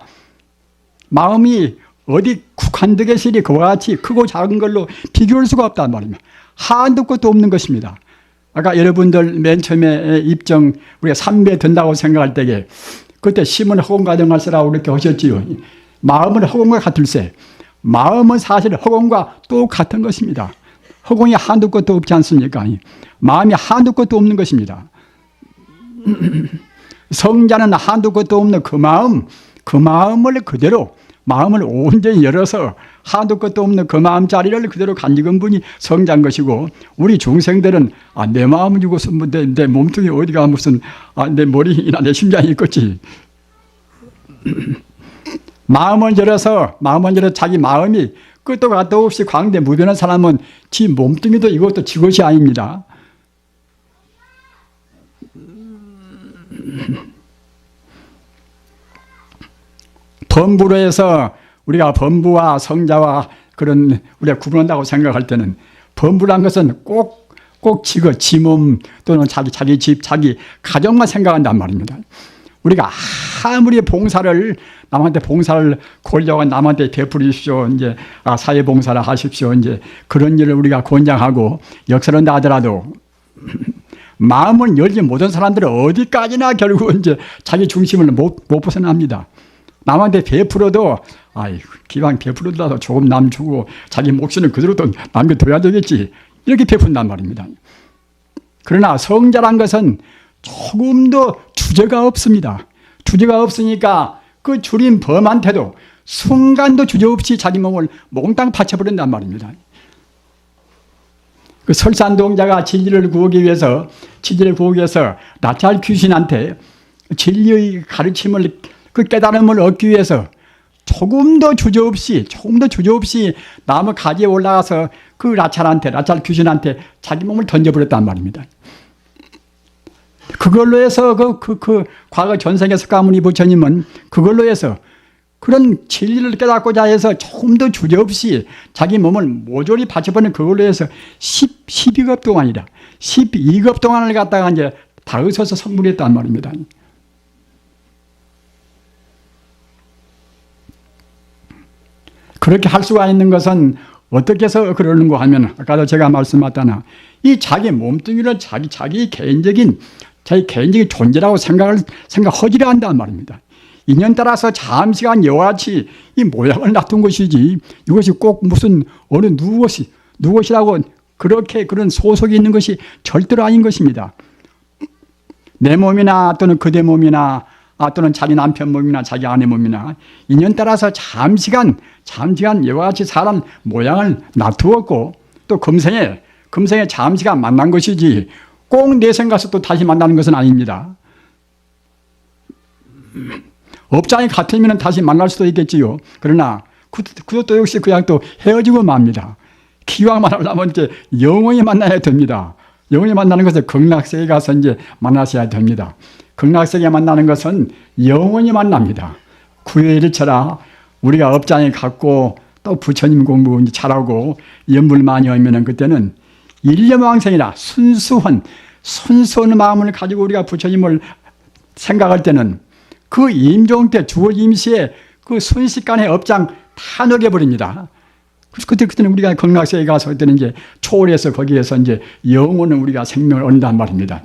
마음이 어디 국한되겠으니 그와 같이 크고 작은 걸로 비교할 수가 없단 말입니다. 한도 끝도 없는 것입니다. 아까 여러분들 맨 처음에 입정 우리가 삼배 든다고 생각할 때에 그때 심은 허공가정할세라고 이렇게 하셨지요. 마음은 허공과 같을세. 마음은 사실 허공과 똑같은 것입니다. 허공이 한도 끝도 없지 않습니까? 마음이 한도 끝도 없는 것입니다. 성자는 한도 끝도 없는 그 마음을 그대로 마음을 온전히 열어서 한도 끝도 없는 그 마음자리를 그대로 간직한 분이 성자인 것이고, 우리 중생들은 내 마음을 주고서 내 몸뚱이 어디가 무슨 내 머리나 내 심장이 있겠지. 마음을 열어서 자기 마음이 끝도 가도 없이 광대 무변한 사람은 지 몸뚱이도 이것도 지 것이 아닙니다. 범부로 해서 우리가 범부와 성자와 그런 우리가 구분한다고 생각할 때는, 범부란 것은 꼭 지 몸 또는 자기 집, 자기 가정만 생각한단 말입니다. 우리가 아무리 남한테 봉사를 권력은 남한테 베풀으십시오. 이제 사회 봉사를 하십시오. 이제 그런 일을 우리가 권장하고 역설한다 하더라도 마음을 열지 못한 사람들은 어디까지나 결국은 이제 자기 중심을 못 벗어납니다. 남한테 베풀어도 기왕 베풀어도 조금 남 주고 자기 몫은 그대로 또 남겨둬야 되겠지, 이렇게 베푼단 말입니다. 그러나 성자란 것은 조금도 주저가 없습니다. 주저가 없으니까 그 줄인 범한테도 순간도 주저없이 자기 몸을 몽땅 바쳐버린단 말입니다. 그 설산동자가 진리를 구하기 위해서 나찰 귀신한테 진리의 가르침을, 그 깨달음을 얻기 위해서 조금도 주저없이 나무 가지에 올라가서 그 나찰 귀신한테 자기 몸을 던져버렸단 말입니다. 그걸로 해서 그 과거 전생에서 가문이 부처님은 그걸로 해서 그런 진리를 깨닫고자 해서 조금도 주저없이 자기 몸을 모조리 바쳐버리는 그걸로 해서 12급 동안이라 12급 동안을 갖다가 이제 다의서서 성불했단 말입니다. 그렇게 할 수가 있는 것은 어떻게 해서 그러는가 하면, 아까도 제가 말씀하셨다나 이 자기 몸뚱이를 자기 개인적인 존재라고 생각하지를 한단 말입니다. 인연 따라서 잠시간 여와같이 이 모양을 놔둔 것이지, 이것이 꼭 무슨 어느 누구것이라고 그렇게 그런 소속이 있는 것이 절대로 아닌 것입니다. 내 몸이나 또는 그대 몸이나 또는 자기 남편 몸이나 자기 아내 몸이나 인연 따라서 잠시간 이와 같이 사람 모양을 놔두었고, 또 금생에 잠시간 만난 것이지 꼭 내생 가서 또 다시 만나는 것은 아닙니다. 업장이 같으면 다시 만날 수도 있겠지요. 그러나 그것도 역시 그냥 또 헤어지고 맙니다. 기왕 만나려면 이제 영원히 만나야 됩니다. 영원히 만나는 것은 극락세계 가서 이제 만나셔야 됩니다. 극락세계 만나는 것은 영원히 만납니다. 구해일처라 우리가 업장에 갖고 또 부처님 공부 이제 잘하고 연불 많이 하면은 그때는 일념왕생이라 순수한 마음을 가지고 우리가 부처님을 생각할 때는 그 임종 때 주월 임시에 그 순식간에 업장 다 녹여버립니다. 그때는 우리가 극락세계 가서 그때는 이제 초월해서 거기에서 이제 영원은 우리가 생명을 얻는단 말입니다.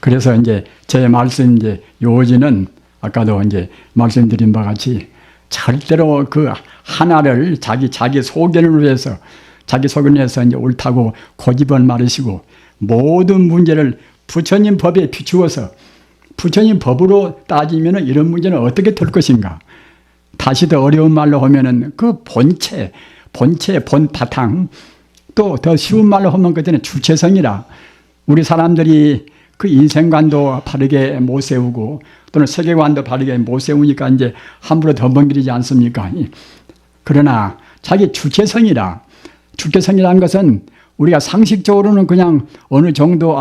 그래서 이제 제 말씀 이제 요지는 아까도 이제 말씀드린 바 같이 절대로 그 하나를 자기 소견을 위해서 이제 옳다고 고집을 말으시고 모든 문제를 부처님 법에 비추어서 부처님 법으로 따지면 이런 문제는 어떻게 될 것인가. 다시 더 어려운 말로 하면은 그 본체, 본바탕, 또 더 쉬운 말로 하면 그때는 주체성이라 우리 사람들이 그 인생관도 바르게 못 세우고 또는 세계관도 바르게 못 세우니까 이제 함부로 덤벙거리지 않습니까? 그러나 자기 주체성이라는 것은 우리가 상식적으로는 그냥 어느 정도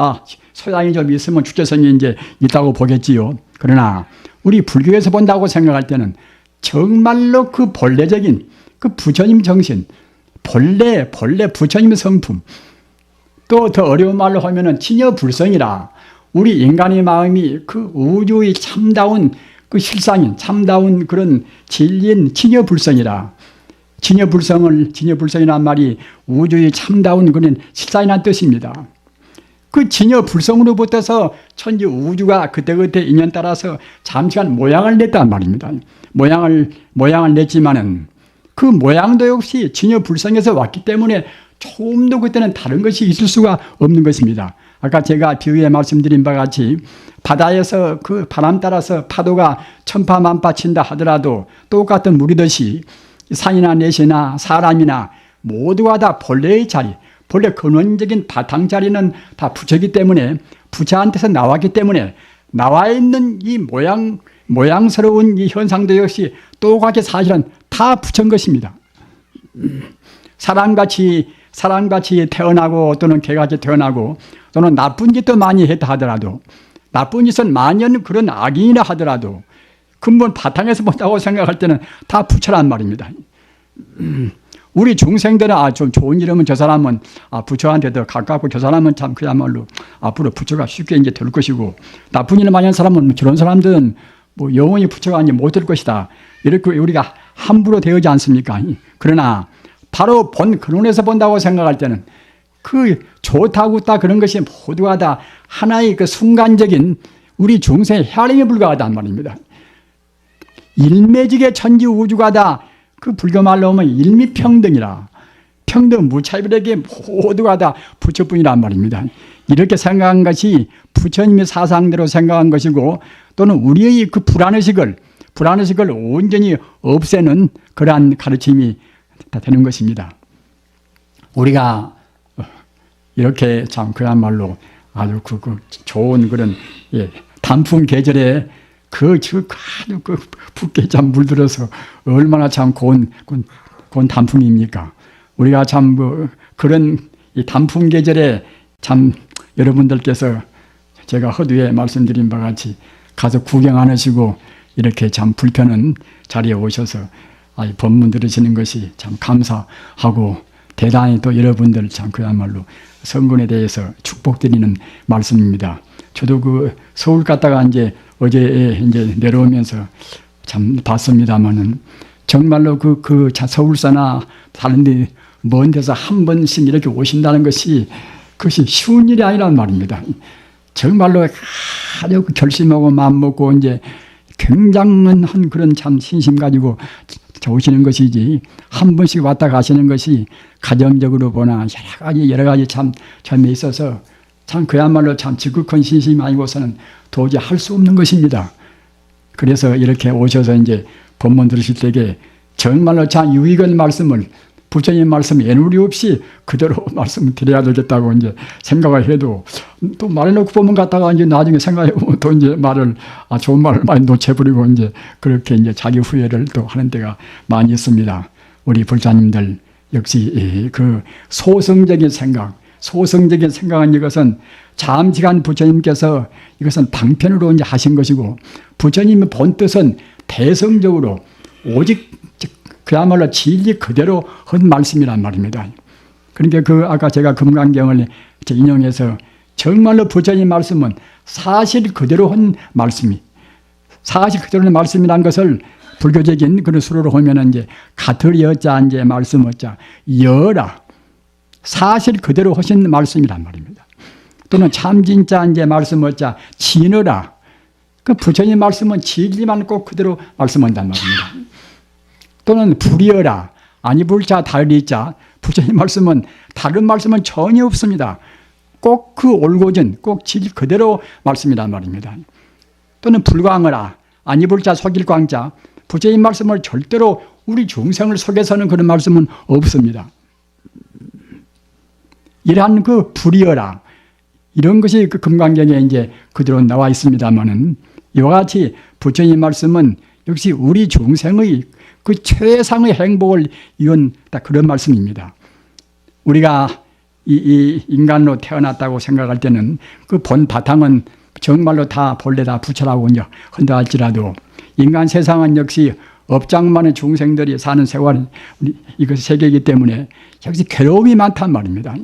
소양이 좀 있으면 주체성이 이제 있다고 보겠지요. 그러나 우리 불교에서 본다고 생각할 때는 정말로 그 본래적인 그 부처님 정신, 본래 부처님 성품, 또 더 어려운 말로 하면은 진여불성이라 우리 인간의 마음이 그 우주의 참다운 그 실상인 참다운 그런 진리인 진여불성이라. 진여불성이라는 말이 우주의 참다운 그런 실상이라는 뜻입니다. 그 진여불성으로부터서 천지 우주가 그때그때 인연 따라서 잠시간 모양을 냈단 말입니다. 모양을 냈지만은 그 모양도 역시 진여불성에서 왔기 때문에 조금도 그때는 다른 것이 있을 수가 없는 것입니다. 아까 제가 비유에 말씀드린 바와 같이 바다에서 그 바람 따라서 파도가 천파만파 친다 하더라도 똑같은 물이듯이 산이나 내시나 사람이나 모두가 다 본래의 자리, 본래 근원적인 바탕 자리는 다 부처이기 때문에 부처한테서 나왔기 때문에 나와 있는 이 모양스러운 이 현상도 역시 똑같이 사실은 다 부처인 것입니다. 사람같이 태어나고 또는 개같이 태어나고 또는 나쁜 짓도 많이 했다 하더라도 나쁜 짓은 만연 그런 악인이라 하더라도 근본 바탕에서 본다고 생각할 때는 다 부처란 말입니다. 우리 중생들은 좀 좋은 일이면 저 사람은 부처한테 더 가깝고 저 사람은 참 그야말로 앞으로 부처가 쉽게 이제 될 것이고 나쁜 일을 많이 한 사람은 저런 사람들은 뭐 영원히 부처가 이제 못 될 것이다. 이렇게 우리가 함부로 대하지 않습니까? 그러나 바로 본 근원에서 본다고 생각할 때는 그 좋다고 딱 그런 것이 모두가 다 하나의 그 순간적인 우리 중생의 헤아림에 불과하단 말입니다. 일매직의 천지 우주가 다 그 불교 말로 하면 일미평등이라 평등 무차별하게 모두가 다 부처뿐이란 말입니다. 이렇게 생각한 것이 부처님의 사상대로 생각한 것이고 또는 우리의 그 불안의식을 온전히 없애는 그러한 가르침이 다 되는 것입니다. 우리가 이렇게 참 그야말로 아주 그 좋은 그런 단풍 계절에 아주 그 붓게 참 물들어서 얼마나 참 고운 단풍입니까? 우리가 참 그런 이 단풍 계절에 참 여러분들께서 제가 허두에 말씀드린 바와 같이 가서 구경 안 하시고 이렇게 참 불편한 자리에 오셔서 법문 들으시는 것이 참 감사하고 대단히 또 여러분들 참 그야말로 성군에 대해서 축복드리는 말씀입니다. 저도 그 서울 갔다가 어제 내려오면서 참 봤습니다만은 정말로 그 서울사나 다른 데 먼 데서 한 번씩 이렇게 오신다는 것이 그것이 쉬운 일이 아니란 말입니다. 정말로 아주 결심하고 마음먹고 굉장한 그런 참 신심 가지고 오시는 것이지 한 번씩 왔다 가시는 것이 가정적으로 보나 여러 가지 참 점에 있어서 참 그야말로 참 지극한 신심이 아니고서는 도저히 할 수 없는 것입니다. 그래서 이렇게 오셔서 법문 들으실 때에 정말로 참 유익한 말씀을 부처님 말씀 애누리 없이 그대로 말씀을 드려야 되겠다고 생각을 해도 또 말해놓고 법문 갔다가 나중에 생각해보면 또 좋은 말을 많이 놓쳐버리고 그렇게 자기 후회를 또 하는 때가 많이 있습니다. 우리 불자님들 역시 그 소승적인 생각한 이것은 잠시간 부처님께서 이것은 방편으로 하신 것이고 부처님의 본 뜻은 대성적으로 오직 그야말로 진리 그대로 한 말씀이란 말입니다. 그러니까 아까 제가 금강경을 인용해서 정말로 부처님 말씀은 사실 그대로 한 말씀이 사실 그대로 한 말씀이란 것을 불교적인 그런 수로로 보면은 가틀 여자 말씀 어자 여라 사실 그대로 하신 말씀이란 말입니다. 또는 참진짜 말씀 어자 진어라 그 부처님 말씀은 진리만 꼭 그대로 말씀한단 말입니다. 또는 불이어라 아니 불자 달리자 부처님 말씀은 다른 말씀은 전혀 없습니다. 꼭 그 올고전 꼭 진리 그대로 말씀이란 말입니다. 또는 불광어라 아니 불자 속일 광자 부처님 말씀을 절대로 우리 중생을 속여서는 그런 말씀은 없습니다. 이러한 그 불이어라 이런 것이 그 금강경에 그대로 나와 있습니다만은 이와 같이 부처님 말씀은 역시 우리 중생의 그 최상의 행복을 이룬 그런 말씀입니다. 우리가 이 인간으로 태어났다고 생각할 때는 그 본 바탕은 정말로 다 본래 다 부처라고 한다 할지라도 인간 세상은 역시 업장만의 중생들이 사는 세월 이것이 세계이기 때문에 역시 괴로움이 많단 말입니다.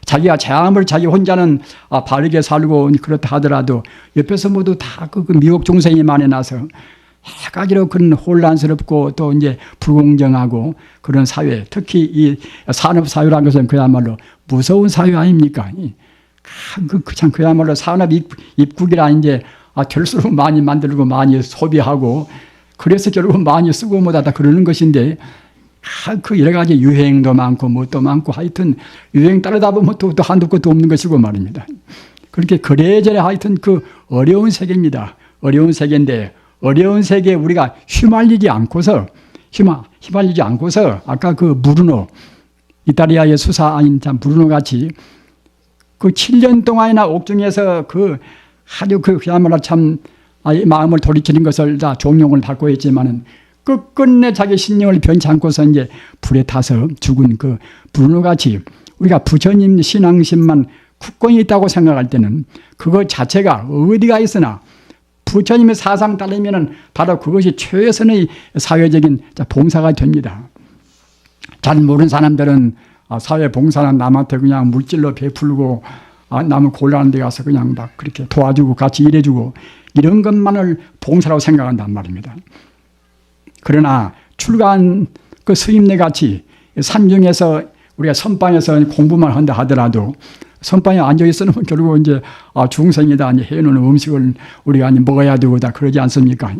자기가 아무리 자기 혼자는 바르게 살고 그렇다 하더라도 옆에서 모두 다 그 미혹 중생이 많아나서 여러 가지로 그런 혼란스럽고 또 불공정하고 그런 사회, 특히 이 산업사회라는 것은 그야말로 무서운 사회 아닙니까? 참 그야말로 산업 입국이라 될수록 많이 만들고 많이 소비하고 그래서 결국 많이 쓰고 뭐다 그러는 것인데 그 여러 가지 유행도 많고 뭣도 많고 하여튼 유행 따르다 보면 또 한두 것도 없는 것이고 말입니다. 그렇게 그래저래 하여튼 그 어려운 세계입니다. 어려운 세계인데 어려운 세계에 우리가 휘말리지 않고서 아까 그 브루노 이탈리아의 수사인 브루노 같이 그 7년 동안이나 옥중에서 그 아주 그야말로 참 마음을 돌이키는 것을 다 종용을 받고 있지만은 끝끝내 자기 신념을 변치 않고서 이제 불에 타서 죽은 그 브루노 같이 우리가 부처님 신앙심만 굳건히 있다고 생각할 때는 그것 자체가 어디가 있으나 부처님의 사상 따르면은 바로 그것이 최선의 사회적인 봉사가 됩니다. 잘 모르는 사람들은 사회 봉사는 남한테 그냥 물질로 베풀고 남을 곤란한 데 가서 그냥 막 그렇게 도와주고 같이 일해주고 이런 것만을 봉사라고 생각한단 말입니다. 그러나 출가한 그 스님네 같이 산중에서 우리가 선방에서 공부만 한다 하더라도 선방에 앉아있으면 결국 이제 중생이다 해놓은 음식을 우리가 먹어야 되고 다 그러지 않습니까?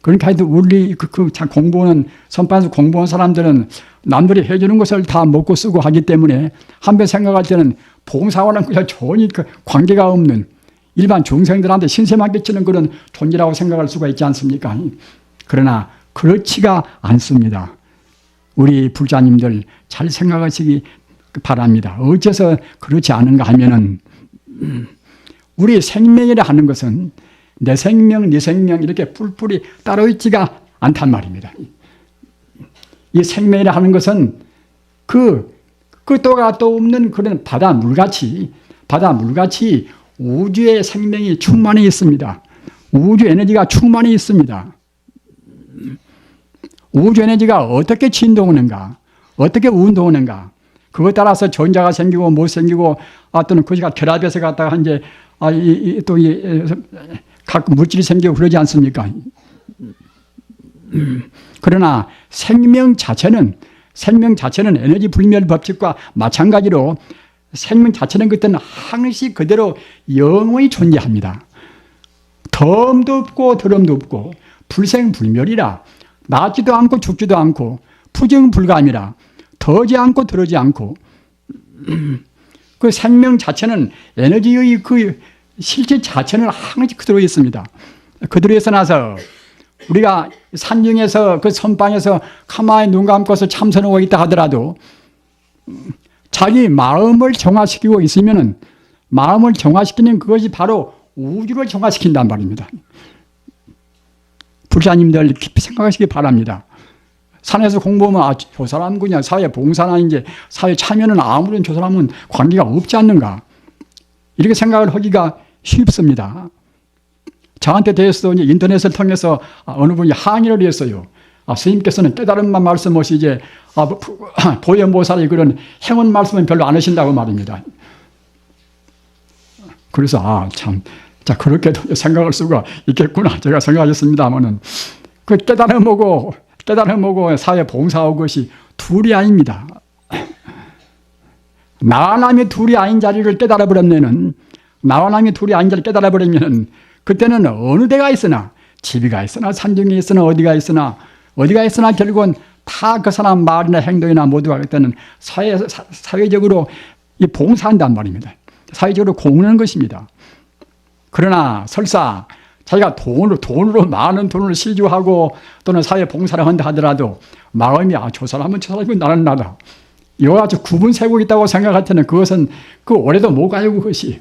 그러니까 우리 참 공부하는 선방에서 공부한 사람들은 남들이 해주는 것을 다 먹고 쓰고 하기 때문에 한편 생각할 때는 봉사와는 그냥 전혀 관계가 없는 일반 중생들한테 신세만 끼치는 그런 존재라고 생각할 수가 있지 않습니까? 그러나 그렇지가 않습니다. 우리 불자님들 잘 생각하시기 바랍니다. 어째서 그렇지 않은가 하면은 우리 생명이라 하는 것은 내 생명, 네 생명 이렇게 뿔뿔이 따로 있지가 않단 말입니다. 이 생명이라 하는 것은 그 끝도가 또 없는 그런 바닷물같이 우주의 생명이 충만히 있습니다. 우주 에너지가 충만히 있습니다. 우주 에너지가 어떻게 진동하는가, 어떻게 운동하는가, 그것 따라서 전자가 생기고 못 생기고 또는 그것이 결합해서 갔다가 이제 각 물질이 생기고 그러지 않습니까? 그러나 생명 자체는 에너지 불멸 법칙과 마찬가지로 생명 자체는 그때는 항시 그대로 영원히 존재합니다. 덤도 없고 더럼도 없고 불생불멸이라 낫지도 않고 죽지도 않고 부정불감이라 더지 않고 덜어지 않고 그 생명 자체는 에너지의 그 실체 자체는 항시 그대로 있습니다. 그대로 있어 나서 우리가 산중에서 그 선방에서 가만히 눈 감고서 참선하고 있다 하더라도 자기 마음을 정화시키고 있으면은 마음을 정화시키는 그것이 바로 우주를 정화시킨단 말입니다. 불자님들 깊이 생각하시기 바랍니다. 산에서 공부하면 저 사람 그냥 사회 봉사나 이제 사회 참여는 아무런 저 사람은 관계가 없지 않는가 이렇게 생각을 하기가 쉽습니다. 저한테 대해서 이제 인터넷을 통해서 어느 분이 항의를 했어요. 스님께서는 깨달음만 말씀하시 이제 보현보살의 그런 행운 말씀은 별로 안 하신다고 말입니다. 그래서 자 그렇게도 생각할 수가 있겠구나 제가 생각하셨습니다만은 그 깨달음하고 사회 봉사하고 것이 둘이 아닙니다. 나와 남이 둘이 아닌 자리를 깨달아버리면은 그때는 어느 데가 있으나 집이가 있으나 산중에 있으나 어디가 있으나 결국은 다 그 사람 말이나 행동이나 모두가 그때는 사회적으로 이 봉사한단 말입니다. 사회적으로 공헌하는 것입니다. 그러나 설사 자기가 돈으로 많은 돈을 시주하고 또는 사회 봉사를 한다 하더라도 마음이 저 사람은 나는 나다. 이와 같이 구분 세고 있다고 생각할 때는 그것은 오래도 못 가요. 그것이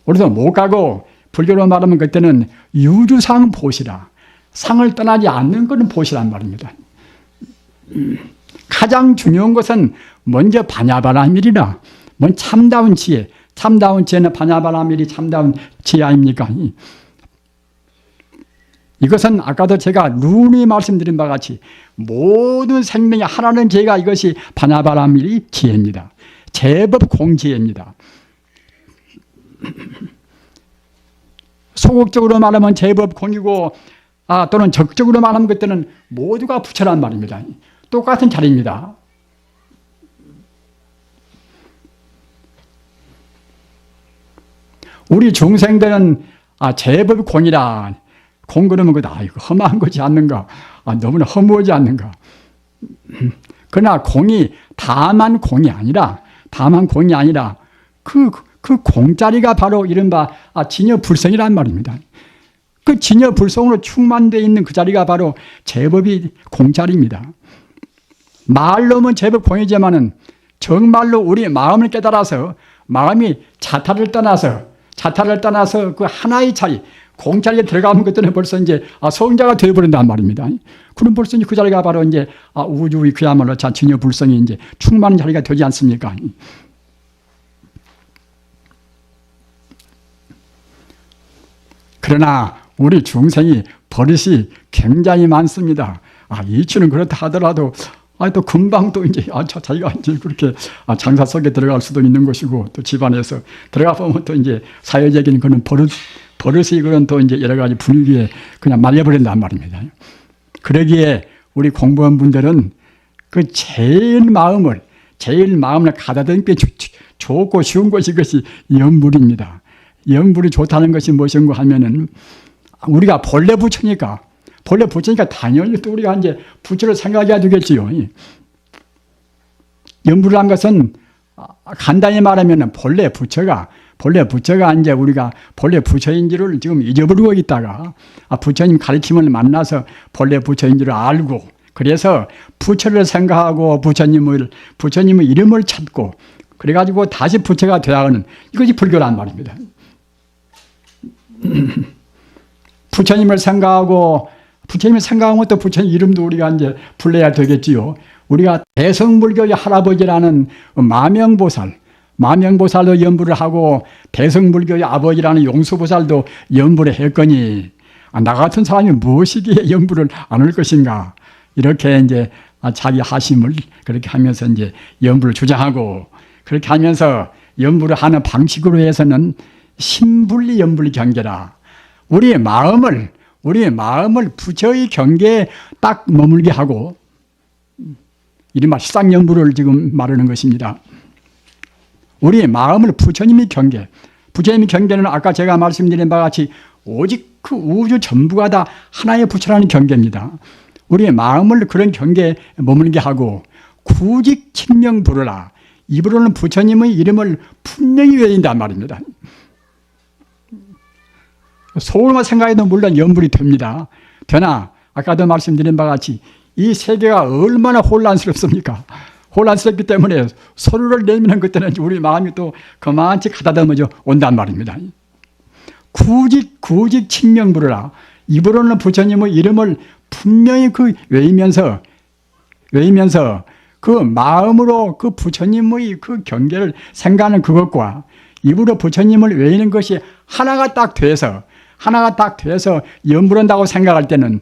오래도 못 가고 불교로 말하면 그때는 유주상 보시라. 상을 떠나지 않는 그런 보시란 말입니다. 가장 중요한 것은 먼저 바냐바라밀이라. 참다운 지혜. 참다운 지혜는 바냐바라밀이 참다운 지혜 아닙니까? 이것은 아까도 제가 누누이 말씀드린 바와 같이 모든 생명이 하나는 제가 이것이 바냐바라밀이 지혜입니다. 제법 공지혜입니다. 소극적으로 말하면 제법 공이고 또는 적극적으로 말하면 그때는 모두가 부처란 말입니다. 똑같은 자리입니다. 우리 중생들은 제법 공이라 공 그러면 이거 험한 거지 않는가? 너무나 허무하지 않는가? 그러나 다만 공이 아니라 그 공짜리가 바로 이른바 진여불성이란 말입니다. 그 진여불성으로 충만되어 있는 그 자리가 바로 제법이 공짜리입니다. 말로는 제법 공이지만은 정말로 우리 마음을 깨달아서 마음이 자타를 떠나서 그 하나의 자리, 공자리에 들어가면 그때는 벌써 이제 성자가 되어버린단 말입니다. 그럼 벌써 그 자리가 바로 이제 우주의 그야말로 진여불성이 이제 충만한 자리가 되지 않습니까? 그러나 우리 중생이 버릇이 굉장히 많습니다. 이치는 그렇다 하더라도 또 금방 또 이제 자기가 이제 그렇게 장사 속에 들어갈 수도 있는 것이고, 또 집안에서 들어가 보면 또 이제 사회적인 그런 버릇이 그런 또 이제 여러 가지 분위기에 그냥 말려버린단 말입니다. 그러기에 우리 공부한 분들은 그 제일 마음을 가다듬기 좋고 쉬운 것이 그것이 염불입니다. 염불이 좋다는 것이 무엇인가 하면은 우리가 본래 부처니까 당연히 또 우리가 이제 부처를 생각해야 되겠지요. 염불이란 것은 간단히 말하면 본래 부처가 이제 우리가 본래 부처인지를 지금 잊어버리고 있다가 부처님 가르침을 만나서 본래 부처인 줄 알고, 그래서 부처를 생각하고 부처님의 이름을 찾고 그래가지고 다시 부처가 되어가는 이것이 불교란 말입니다. 부처님을 생각하고 또 부처님 이름도 우리가 이제 불러야 되겠지요. 우리가 대성불교의 할아버지라는 마명보살도 연불을 하고 대성불교의 아버지라는 용수보살도 연불을 했거니 나 같은 사람이 무엇이기에 연불을 안 할 것인가, 이렇게 이제 자기 하심을 그렇게 하면서 이제 연불을 주장하고, 그렇게 하면서 연불을 하는 방식으로 해서는 신분리 연불 경계라. 우리의 마음을 부처의 경계에 딱 머물게 하고, 이른바 시상연불을 지금 말하는 것입니다. 우리의 마음을 부처님의 경계는 아까 제가 말씀드린 바와 같이 오직 그 우주 전부가 다 하나의 부처라는 경계입니다. 우리의 마음을 그런 경계에 머물게 하고 구직 칭명 부르라. 입으로는 부처님의 이름을 분명히 외운단 말입니다. 속으로만 생각해도 물론 연불이 됩니다. 되나 아까도 말씀드린 바와 같이 이 세계가 얼마나 혼란스럽습니까? 혼란스럽기 때문에 소리를 내미는 그때는 우리 마음이 또 그만치 가다듬어져 온단 말입니다. 구직 칭명 부르라. 입으로는 부처님의 이름을 분명히 외우면서 그 마음으로 그 부처님의 그 경계를 생각하는 그것과 입으로 부처님을 외우는 것이 하나가 딱 돼서 연불한다고 생각할 때는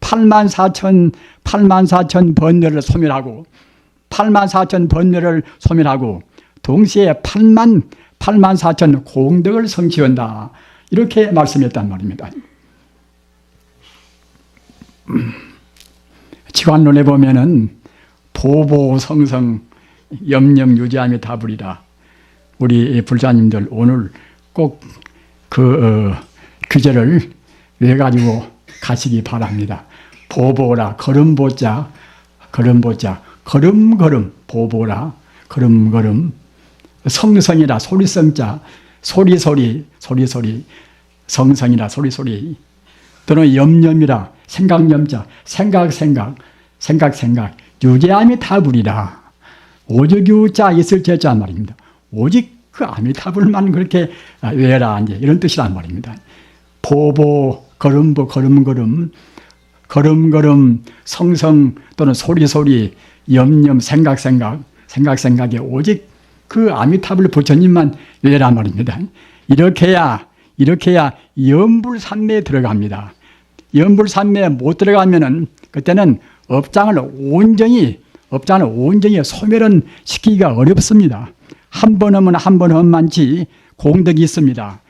84,000 번뇌를 소멸하고 동시에 84,000 공덕을 성취한다. 이렇게 말씀했단 말입니다. 지관론에 보면은 보보성성 염염유지함이 다불이라. 우리 불자님들 오늘 꼭 그 규제를 외가지고 가시기 바랍니다. 보보라 걸음보자 걸음걸음 보보라 걸음걸음 성성이라 소리성자 소리소리 성성이라 소리소리 또는 염염이라 생각염자 생각 유제함이 다불이라. 오직 유자 있을 제자 말입니다. 오직 그 아미타불만 그렇게 외라 이제 이런 뜻이란 말입니다. 보보 걸음보 걸음걸음 성성 또는 소리소리 염염 생각에 오직 그 아미타불 부처님만 외란 말입니다. 이렇게 해야 염불산매에 들어갑니다. 염불산매에 못 들어가면은 그때는 업장을 온전히 소멸은 시키기가 어렵습니다. 한 번 하면 한 번 험만치 공덕이 있습니다.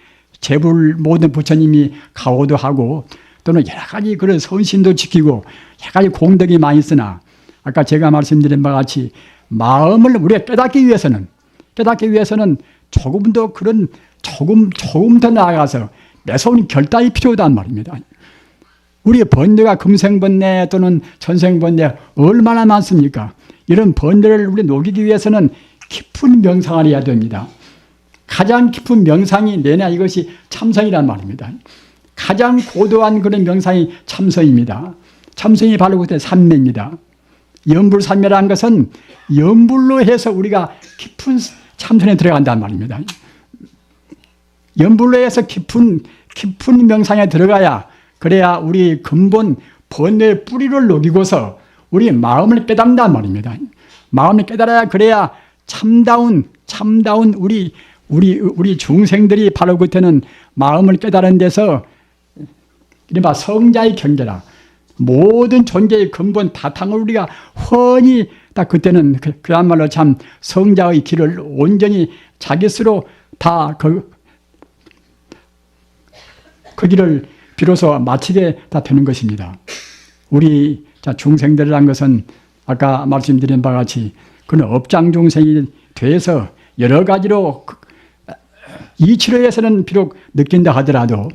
제불 모든 부처님이 가호도 하고 또는 여러 가지 그런 선신도 지키고 여러 가지 공덕이 많이 있으나 아까 제가 말씀드린 바와 같이 마음을 우리가 깨닫기 위해서는 조금 더 나아가서 매서운 결단이 필요하단 말입니다. 우리의 번뇌가 금생번뇌 또는 전생번뇌 얼마나 많습니까? 이런 번뇌를 우리 녹이기 위해서는 깊은 명상을 해야 됩니다. 가장 깊은 명상이 내냐 이것이 참선이란 말입니다. 가장 고도한 그런 명상이 참선입니다. 참선이 바로 그때 삼매입니다. 염불삼매라는 것은 염불로 해서 우리가 깊은 참선에 들어간단 말입니다. 염불로 해서 깊은 명상에 들어가야 그래야 우리 근본 번뇌의 뿌리를 녹이고서 우리 마음을 깨닫는단 말입니다. 마음을 깨달아야 그래야 참다운 우리 중생들이 바로 그때는 마음을 깨달은 데서 이른바 성자의 경계라 모든 존재의 근본 바탕을 우리가 훤히 딱 그때는 그야말로 참 성자의 길을 온전히 자기 스스로 다 그 길을 비로소 마치게 다 되는 것입니다. 우리 중생들이란 것은 아까 말씀드린 바와 같이 그는 업장 중생이 돼서 여러 가지로 이치로에서는 비록 느낀다 하더라도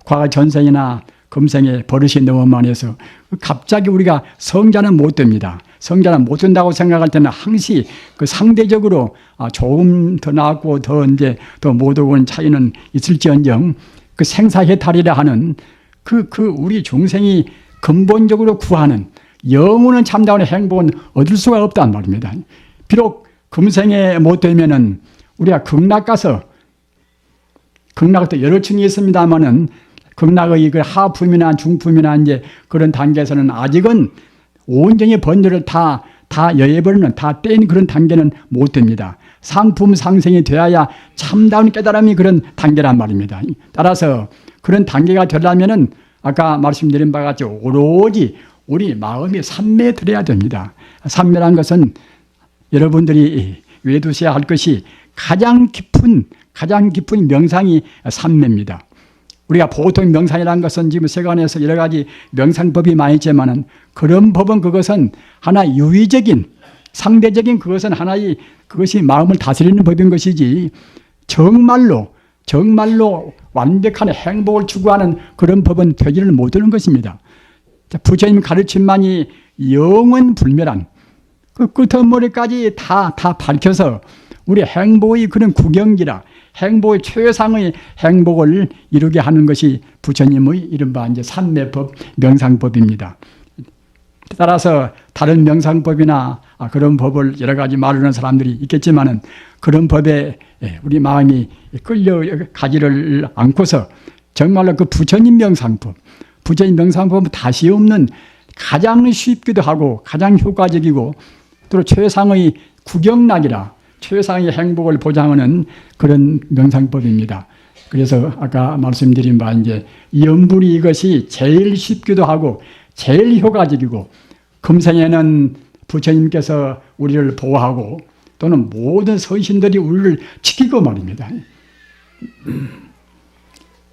과거 전생이나 금생에 버릇이 너무 많이 해서 갑자기 우리가 성자는 못 됩니다. 성자는 못 된다고 생각할 때는 항시 그 상대적으로 조금 더 나았고 더 못 오는 차이는 있을지언정 그 생사해탈이라 하는 우리 중생이 근본적으로 구하는 영원한 참다운 행복은 얻을 수가 없단 말입니다. 비록 금생에 못 되면은 우리가 극락 가서 극락도 여러 층이 있습니다만은 극락의 그 하품이나 중품이나 이제 그런 단계에서는 아직은 온전히 번뇌를 다 여해버리는 다 뗀 그런 단계는 못 됩니다. 상품 상생이 되어야 참다운 깨달음이 그런 단계란 말입니다. 따라서 그런 단계가 되려면은 아까 말씀드린 바와 같이 오로지 우리 마음이 삼매에 들어야 됩니다. 삼매란 것은 여러분들이 외두셔야 할 것이 가장 깊은 명상이 삼매입니다. 우리가 보통 명상이라는 것은 지금 세간에서 여러 가지 명상법이 많이 있지만은 그런 법은 그것은 하나 유의적인 상대적인 그것은 하나의 그것이 마음을 다스리는 법인 것이지 정말로 완벽한 행복을 추구하는 그런 법은 되지를 못하는 것입니다. 부처님 가르침만이 영원 불멸한 그 끝머리까지 다 밝혀서 우리 행복의 그런 구경기라 행복의 최상의 행복을 이루게 하는 것이 부처님의 이른바 이제 삼매법 명상법입니다. 따라서 다른 명상법이나 그런 법을 여러 가지 말하는 사람들이 있겠지만은 그런 법에 우리 마음이 끌려가지를 않고서 정말로 그 부처님 명상법은 다시 없는 가장 쉽기도 하고 가장 효과적이고 또 최상의 구경락이라 최상의 행복을 보장하는 그런 명상법입니다. 그래서 아까 말씀드린 바 이제 염불이 이것이 제일 쉽기도 하고 제일 효과적이고 금생에는 부처님께서 우리를 보호하고 또는 모든 서신들이 우리를 지키고 말입니다.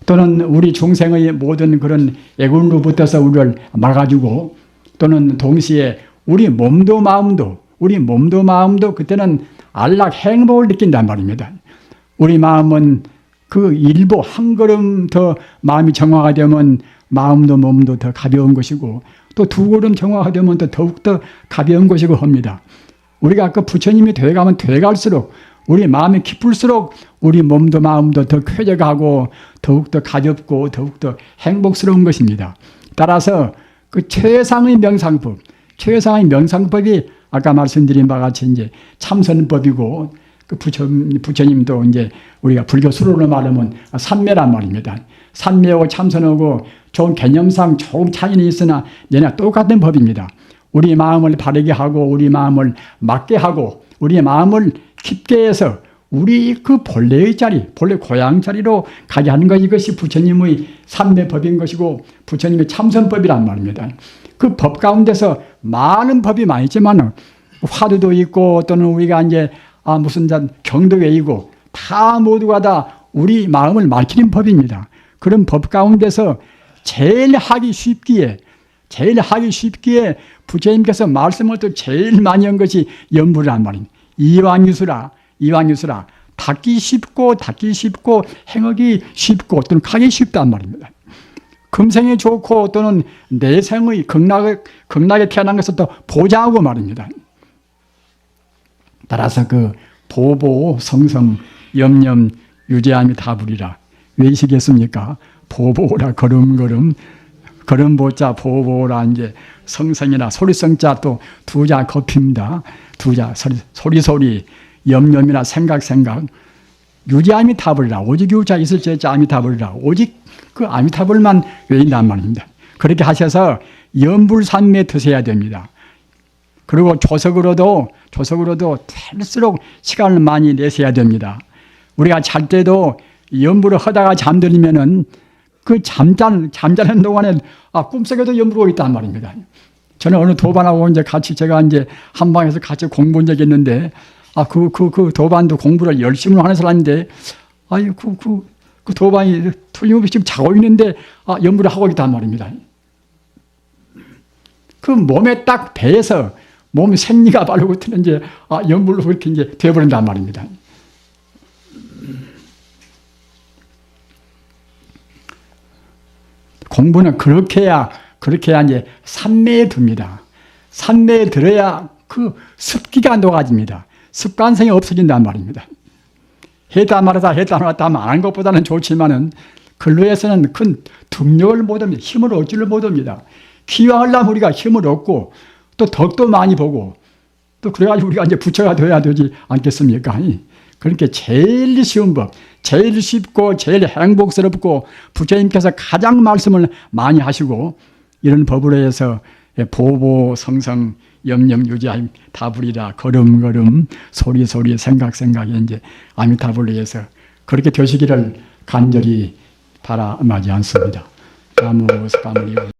또는 우리 중생의 모든 그런 애군로부터서 우리를 막아주고 또는 동시에 우리 몸도 마음도 그때는 안락 행복을 느낀단 말입니다. 우리 마음은 그 일부 한 걸음 더 마음이 정화가 되면 마음도 몸도 더 가벼운 것이고 또 두 걸음 정화가 되면 또 더욱더 가벼운 것이고 합니다. 우리가 그 부처님이 되어가면 되어갈수록 우리 마음이 깊을수록 우리 몸도 마음도 더 쾌적하고 더욱더 가볍고 더욱더 행복스러운 것입니다. 따라서 그 최상의 명상법이 아까 말씀드린 바와 같이 이제 참선법이고 그 부처님도 이제 우리가 불교 수로로 말하면 삼매란 말입니다. 삼매하고 참선하고 좀 개념상 조금 차이는 있으나 얘네 똑같은 법입니다. 우리 마음을 바르게 하고 우리 마음을 맑게 하고 우리 마음을 깊게 해서 우리 그 본래 고향 자리로 가게 하는 것 이것이 부처님의 삼매법인 것이고 부처님의 참선법이란 말입니다. 그 법 가운데서 많은 법이 많이 있지만 화두도 있고 또는 우리가 이제 무슨 경도 외이고 다 모두가 다 우리 마음을 밝히는 법입니다. 그런 법 가운데서 제일 하기 쉽기에 부처님께서 말씀을 또 제일 많이 한 것이 염불이란 말입니다. 이왕유수라 닦기 쉽고 행하기 쉽고 또는 가기 쉽단 말입니다. 금생이 좋고 또는 내생의 극락에 태어난 것을 또 보장하고 말입니다. 따라서 그 보보 성성 염염 유지함이 다불이라 왜 이시겠습니까? 보보라 걸음걸음 걸음보자 보보라 이제 성성이나 소리성자 또 두자 kop입니다. 두자 소리소리 염염이나 생각 유지함이 다불이라 오직 유자 있을 제자 아미타불이라 오직 그 아미타불만 외인단 말입니다. 그렇게 하셔서 염불산매에 드셔야 됩니다. 그리고 조석으로도 될수록 시간을 많이 내셔야 됩니다. 우리가 잘 때도 염불을 하다가 잠들면은 그 잠자는 동안에 꿈속에도 염불이 있단 말입니다. 저는 어느 도반하고 이제 같이 제가 이제 한 방에서 같이 공부한 적이 있는데 그 도반도 공부를 열심히 하는 사람인데 그 도반이 틀림없이 지금 자고 있는데 염불을 하고 있단 말입니다. 그 몸에 딱 배에서 몸 생리가 바르고 트는 이제 염불로 그렇게 이제 되어버린단 말입니다. 공부는 그렇게 해야 이제 산매에 듭니다. 산매에 들어야 그 습기가 녹아집니다. 습관성이 없어진단 말입니다. 했다 말았다 하면 안 하는 것보다는 좋지만은 근로에서는 큰 등력을 못 합니다. 힘을 얻지를 못합니다. 기왕하려면 우리가 힘을 얻고 또 덕도 많이 보고 또 그래가지고 우리가 이제 부처가 되어야 되지 않겠습니까? 그러니까 제일 쉬운 법, 제일 쉽고 제일 행복스럽고 부처님께서 가장 말씀을 많이 하시고 이런 법으로 해서 보보 성성 염염 유지함 다불이라 걸음걸음 소리 생각에 이제 아미타불로 해서 그렇게 되시기를 간절히 바라마지 않습니다. 나무 스파무리